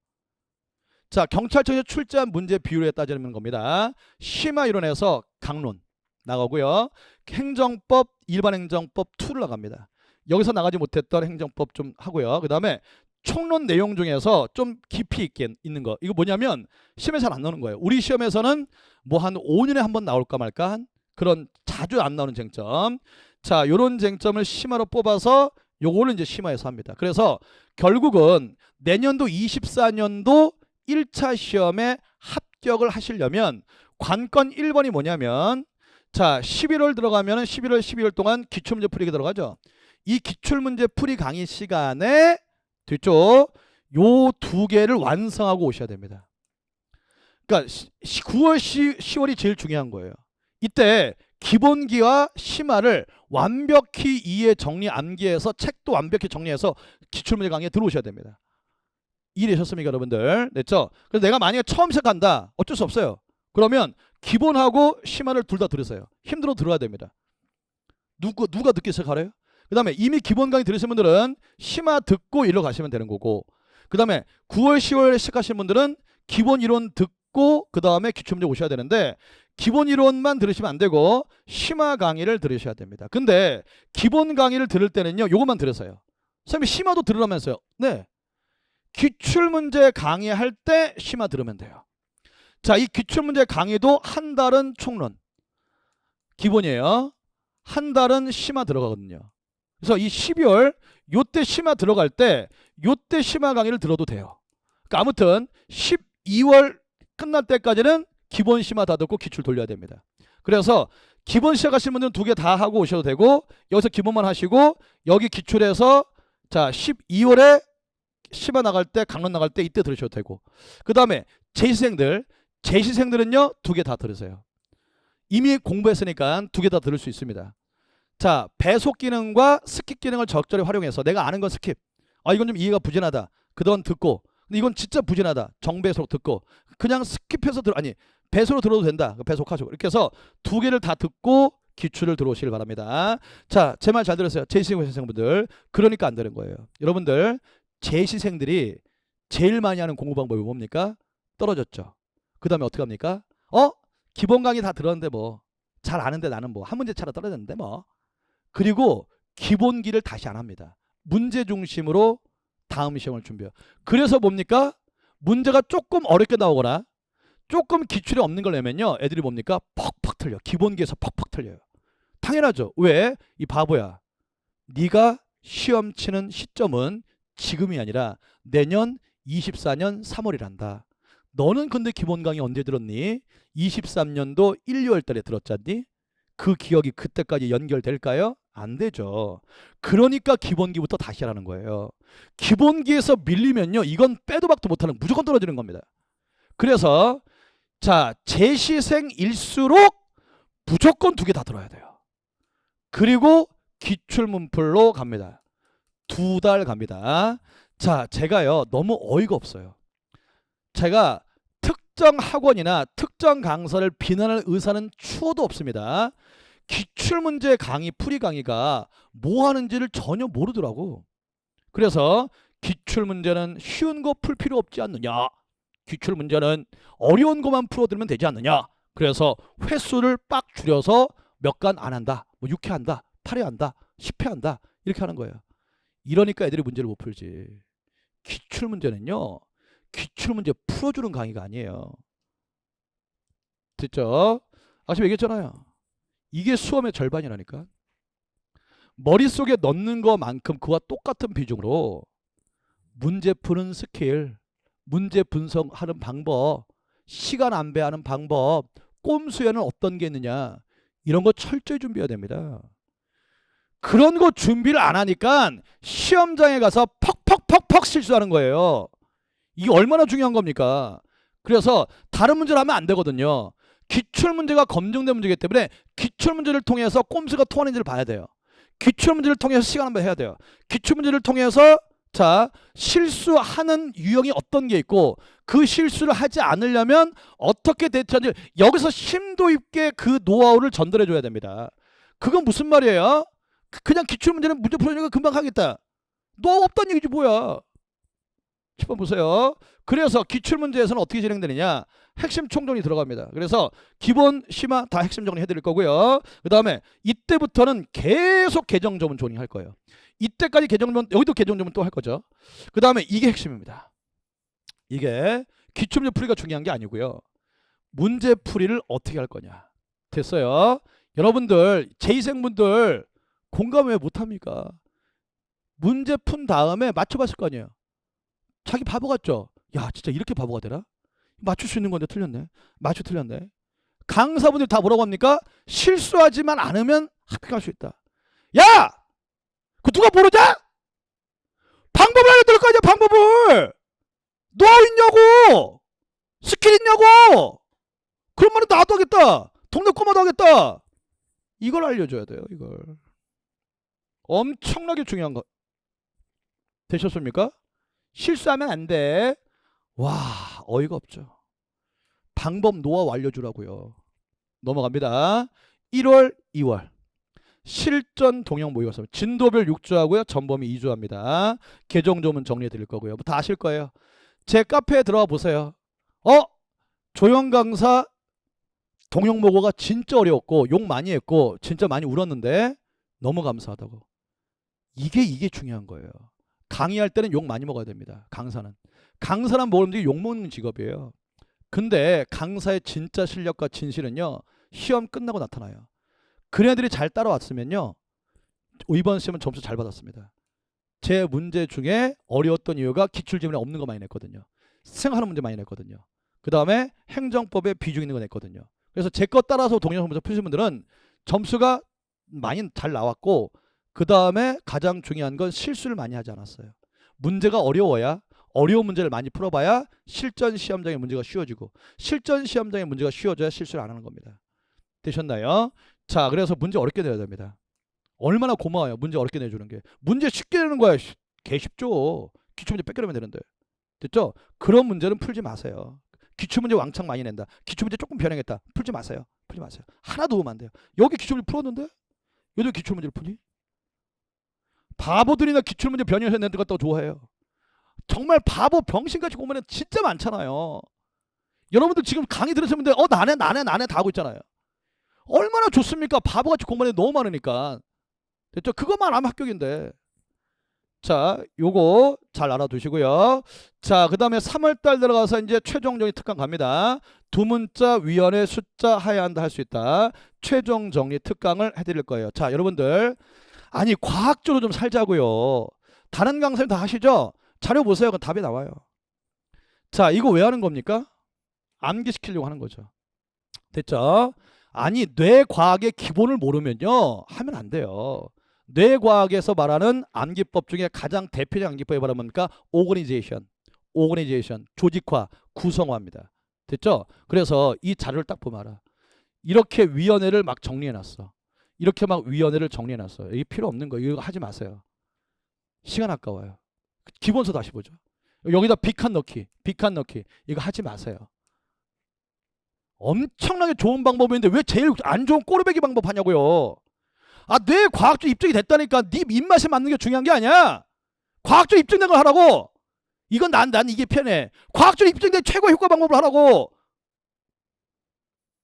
자, 경찰청에 출제한 문제 비율에 따지는 겁니다. 심화이론에서 강론 나가고요. 행정법, 일반행정법 2를 나갑니다. 여기서 나가지 못했던 행정법 좀 하고요. 그 다음에 총론 내용 중에서 좀 깊이 있게 있는 거. 이거 뭐냐면 시험에 잘 안 나오는 거예요. 우리 시험에서는 뭐 한 5년에 한 번 나올까 말까 한 그런 자주 안 나오는 쟁점. 자, 요런 쟁점을 심화로 뽑아서 요거를 이제 심화해서 합니다. 그래서 결국은 내년도 24년도 1차 시험에 합격을 하시려면 관건 1번이 뭐냐면, 자, 11월 들어가면 11월, 12월 동안 기출문제 풀이가 들어가죠. 이 기출문제 풀이 강의 시간에 뒤쪽 요 두 개를 완성하고 오셔야 됩니다. 그러니까 9월, 10월이 제일 중요한 거예요. 이때 기본기와 심화를 완벽히 이해 정리 암기해서 책도 완벽히 정리해서 기출문제 강의에 들어오셔야 됩니다. 이해되셨습니까, 여러분들? 됐죠? 그래서 내가 만약에 처음 시작한다, 어쩔 수 없어요. 그러면 기본하고 심화를 둘 다 들으세요. 힘들어 들어야 됩니다. 누가 늦게 시작하래요? 그 다음에 이미 기본 강의 들으신 분들은 심화 듣고 일로 가시면 되는 거고, 그 다음에 9월, 10월에 시작하신 분들은 기본 이론 듣고 그 다음에 기출문제 오셔야 되는데, 기본 이론만 들으시면 안 되고 심화 강의를 들으셔야 됩니다. 근데 기본 강의를 들을 때는요, 요것만 들으세요. 선생님 심화도 들으라면서요. 네, 기출문제 강의할 때 심화 들으면 돼요. 자, 이 기출문제 강의도 한 달은 총론 기본이에요. 한 달은 심화 들어가거든요. 그래서 이 12월 요때 심화 들어갈 때 요때 심화 강의를 들어도 돼요. 그러니까 아무튼 12월 끝날 때까지는 기본 심화 다 듣고 기출 돌려야 됩니다. 그래서 기본 시작하시는 분들은 두 개 다 하고 오셔도 되고, 여기서 기본만 하시고 여기 기출해서 자 12월에 심화 나갈 때, 강론 나갈 때 이때 들으셔도 되고, 그 다음에 재시생들은요 두 개 다 들으세요. 이미 공부했으니까 두 개 다 들을 수 있습니다. 자, 배속 기능과 스킵 기능을 적절히 활용해서 내가 아는 건 스킵, 이건 좀 이해가 부진하다, 그동안 듣고, 근데 이건 진짜 부진하다, 정배속 듣고, 그냥 스킵해서 배속으로 들어도 된다, 배속하시고, 이렇게 해서 두 개를 다 듣고 기출을 들어오시길 바랍니다. 자, 제 말 잘 들으세요, 재시생분들. 그러니까 안 되는 거예요. 여러분들, 재시생들이 제일 많이 하는 공부 방법이 뭡니까? 떨어졌죠. 그 다음에 어떻게 합니까? 기본 강의 다 들었는데 뭐 잘 아는데 나는 뭐 한 문제 차로 떨어졌는데 뭐. 그리고 기본기를 다시 안 합니다. 문제 중심으로 다음 시험을 준비해요. 그래서 뭡니까? 문제가 조금 어렵게 나오거나 조금 기출이 없는 걸 내면요, 애들이 뭡니까? 퍽퍽 틀려. 기본기에서 퍽퍽 틀려요. 당연하죠. 왜? 이 바보야, 네가 시험 치는 시점은 지금이 아니라 내년 24년 3월이란다. 너는 근데 기본 강의 언제 들었니? 23년도 1, 2월 달에 들었잖니? 그 기억이 그때까지 연결될까요? 안 되죠. 그러니까 기본기부터 다시 하라는 거예요. 기본기에서 밀리면요, 이건 빼도 박도 못하는, 무조건 떨어지는 겁니다. 그래서 자, 재시생일수록 무조건 두 개 다 들어야 돼요. 그리고 기출문풀로 갑니다. 2달 갑니다. 자, 제가요 너무 어이가 없어요. 제가 특정 학원이나 특정 강사를 비난할 의사는 추호도 없습니다. 기출문제 강의, 풀이 강의가 뭐 하는지를 전혀 모르더라고. 그래서 기출문제는 쉬운 거 풀 필요 없지 않느냐, 기출문제는 어려운 것만 풀어드리면 되지 않느냐, 그래서 횟수를 빡 줄여서 몇 간 안 한다, 뭐 6회 한다, 8회 한다, 10회 한다, 이렇게 하는 거예요. 이러니까 애들이 문제를 못 풀지. 기출문제는요, 기출문제 풀어주는 강의가 아니에요. 됐죠? 아까 얘기했잖아요. 이게 수험의 절반이라니까. 머릿속에 넣는 것만큼 그와 똑같은 비중으로 문제 푸는 스킬, 문제 분석하는 방법, 시간 안배하는 방법, 꼼수에는 어떤 게 있느냐, 이런 거 철저히 준비해야 됩니다. 그런 거 준비를 안 하니까 시험장에 가서 퍽퍽퍽퍽 실수하는 거예요. 이게 얼마나 중요한 겁니까? 그래서 다른 문제를 하면 안 되거든요. 기출문제가 검증된 문제이기 때문에 기출문제를 통해서 꼼수가 통하는지를 봐야 돼요. 기출문제를 통해서 시간 한번 해야 돼요. 기출문제를 통해서 자, 실수하는 유형이 어떤 게 있고 그 실수를 하지 않으려면 어떻게 대처하는지 여기서 심도 있게 그 노하우를 전달해 줘야 됩니다. 그건 무슨 말이에요? 그냥 기출문제는 문제 풀어주니까 금방 하겠다. 노하우 없다는 얘기지 뭐야. 10번 보세요. 그래서 기출문제에서는 어떻게 진행되느냐, 핵심 총정리 들어갑니다. 그래서 기본, 심화 다 핵심 정리 해드릴 거고요. 그 다음에 이때부터는 계속 개정조문 조링할 거예요. 이때까지 개정조문, 여기도 개정조문 또 할 거죠. 그 다음에 이게 핵심입니다. 이게 기출문제 풀이가 중요한 게 아니고요. 문제 풀이를 어떻게 할 거냐. 됐어요. 여러분들 제2생분들 공감 왜 못합니까? 문제 푼 다음에 맞춰봤을 거 아니에요. 자기 바보 같죠? 야, 진짜 이렇게 바보가 되나? 맞출 수 있는 건데 틀렸네. 맞추 틀렸네. 강사분들 다 뭐라고 합니까? 실수하지만 않으면 합격할 수 있다. 야! 그 누가 모르냐? 방법을 알려드릴 거 아니야, 방법을! 노하우 있냐고! 스킬 있냐고! 그런 말은 나도 하겠다. 동네 꼬마도 하겠다. 이걸 알려줘야 돼요, 이걸. 엄청나게 중요한 거. 되셨습니까? 실수하면 안 돼. 와, 어이가 없죠. 방법 노하우 알려주라고요. 넘어갑니다. 1월, 2월 실전 동영 모의고사 진도별 6주 하고요. 전범위 2주 합니다. 개정조문 정리해 드릴 거고요. 다 아실 거예요. 제 카페에 들어가 보세요. 조영 강사 동영 모의고가 진짜 어려웠고 욕 많이 했고 진짜 많이 울었는데 너무 감사하다고. 이게 중요한 거예요. 강의할 때는 욕 많이 먹어야 됩니다. 강사는 모르는 욕 먹는 직업이에요. 근데 강사의 진짜 실력과 진실은요, 시험 끝나고 나타나요. 그런 애들이 잘 따라왔으면요, 이번 시험은 점수 잘 받았습니다. 제 문제 중에 어려웠던 이유가 기출지문에 없는 거 많이 냈거든요. 생각하는 문제 많이 냈거든요. 그 다음에 행정법에 비중 있는 거 냈거든요. 그래서 제 거 따라서 동영상 문제 푸신 분들은 점수가 많이 잘 나왔고, 그 다음에 가장 중요한 건 실수를 많이 하지 않았어요. 문제가 어려워야, 어려운 문제를 많이 풀어봐야 실전 시험장의 문제가 쉬워지고, 실전 시험장의 문제가 쉬워져야 실수를 안 하는 겁니다. 되셨나요? 자, 그래서 문제 어렵게 내야 됩니다. 얼마나 고마워요, 문제 어렵게 내주는 게. 문제 쉽게 내는 거야, 개 쉽죠. 기출문제 뺏겨내면 되는데. 됐죠? 그런 문제는 풀지 마세요. 기출문제 왕창 많이 낸다, 기출문제 조금 변형했다, 풀지 마세요. 하나도 도움 안 돼요. 여기 기출문제 풀었는데 여기 기출문제를 푸니? 바보들이나 기출문제 변형해서 낸 것 같다고 좋아해요. 정말 바보 병신같이 공부하는 진짜 많잖아요. 여러분들 지금 강의 들으시는데 나네 다 하고 있잖아요. 얼마나 좋습니까? 바보같이 공부하는 게 너무 많으니까. 됐죠? 그것만 하면 합격인데. 자, 요거 잘 알아두시고요. 자, 그 다음에 3월달 들어가서 이제 최종 정리 특강 갑니다. 두 문자 위원회 숫자 하야 한다 할 수 있다. 최종 정리 특강을 해드릴 거예요. 자, 여러분들, 아니 과학적으로 좀 살자고요. 다른 강사님 다 하시죠? 자료 보세요. 그럼 답이 나와요. 자, 이거 왜 하는 겁니까? 암기시키려고 하는 거죠. 됐죠? 아니, 뇌과학의 기본을 모르면요, 하면 안 돼요. 뇌과학에서 말하는 암기법 중에 가장 대표적 암기법이 바로 뭡니까? 오거니제이션, 조직화, 구성화입니다. 됐죠? 그래서 이 자료를 딱 보면 알아. 이렇게 위원회를 막 정리해놨어. 이렇게 막 위원회를 정리해놨어요. 이게 필요 없는 거예요. 이거 하지 마세요. 시간 아까워요. 기본서 다시 보죠. 여기다 빅한 넣기 이거 하지 마세요. 엄청나게 좋은 방법인데 왜 제일 안 좋은 꼬르배기 방법 하냐고요. 뇌 과학적 입증이 됐다니까. 네 입맛에 맞는 게 중요한 게 아니야. 과학적 입증된 걸 하라고. 이건 난 이게 편해. 과학적 입증된 최고 효과 방법을 하라고.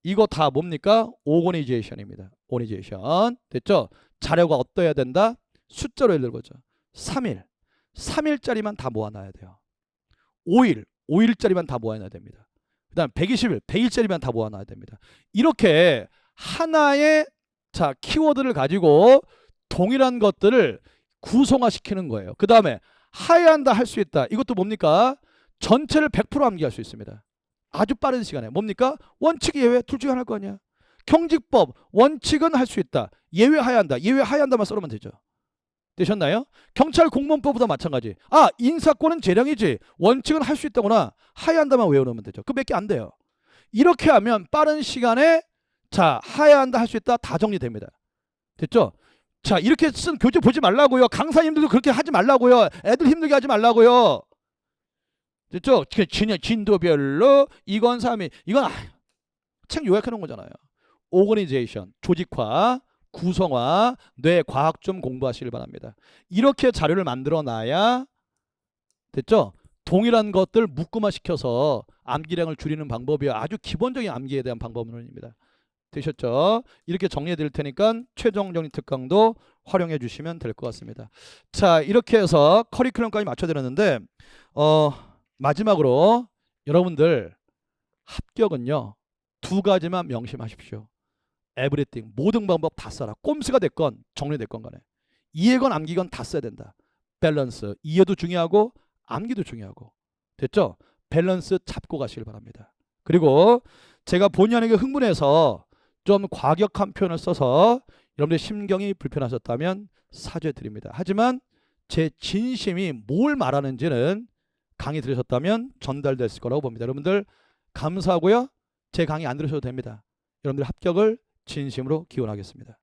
이거 다 뭡니까? 오거니제이션입니다. 오거니제이션. 됐죠? 자료가 어떠해야 된다? 숫자로 예를 들거죠. 3일짜리만 다 모아놔야 돼요. 5일짜리만 다 모아놔야 됩니다. 그 다음 120일, 100일짜리만 다 모아놔야 됩니다. 이렇게 하나의 키워드를 가지고 동일한 것들을 구성화시키는 거예요. 그 다음에 하야한다 할 수 있다. 이것도 뭡니까? 전체를 100% 암기할 수 있습니다. 아주 빠른 시간에. 뭡니까? 원칙 예외 둘 중에 하나일 거 아니야. 경직법 원칙은 할 수 있다. 예외하야 한다. 예외하야 한다만 써놓으면 되죠. 되셨나요? 경찰 공무원법보다 마찬가지. 아, 인사권은 재량이지. 원칙은 할 수 있다거나 하야 한다만 외워놓으면 되죠. 그 몇 개 안 돼요. 이렇게 하면 빠른 시간에 자, 하야 한다 할 수 있다 다 정리됩니다. 됐죠? 자, 이렇게 쓴 교재 보지 말라고요. 강사님들도 그렇게 하지 말라고요. 애들 힘들게 하지 말라고요. 됐죠? 진도별로 이건 3위. 이건 책 요약해 놓은 거잖아요. 오거니제이션, 조직화, 구성화, 뇌 과학 좀 공부하시길 바랍니다. 이렇게 자료를 만들어 놔야 됐죠? 동일한 것들 묶음화 시켜서 암기량을 줄이는 방법이 아주 기본적인 암기에 대한 방법론입니다. 되셨죠? 이렇게 정리해 드릴 테니까 최종 정리 특강도 활용해 주시면 될 것 같습니다. 자, 이렇게 해서 커리큘럼까지 맞춰 드렸는데 마지막으로 여러분들 합격은요. 두 가지만 명심하십시오. 에브리띵 모든 방법 다 써라. 꼼수가 됐건 정리됐건 간에 이해건 암기건 다 써야 된다. 밸런스 이해도 중요하고 암기도 중요하고 됐죠? 밸런스 잡고 가시길 바랍니다. 그리고 제가 본의 아니게 흥분해서 좀 과격한 표현을 써서 여러분들 심경이 불편하셨다면 사죄드립니다. 하지만 제 진심이 뭘 말하는지는 강의 들으셨다면 전달됐을 거라고 봅니다. 여러분들 감사하고요. 제 강의 안 들으셔도 됩니다. 여러분들 합격을 진심으로 기원하겠습니다.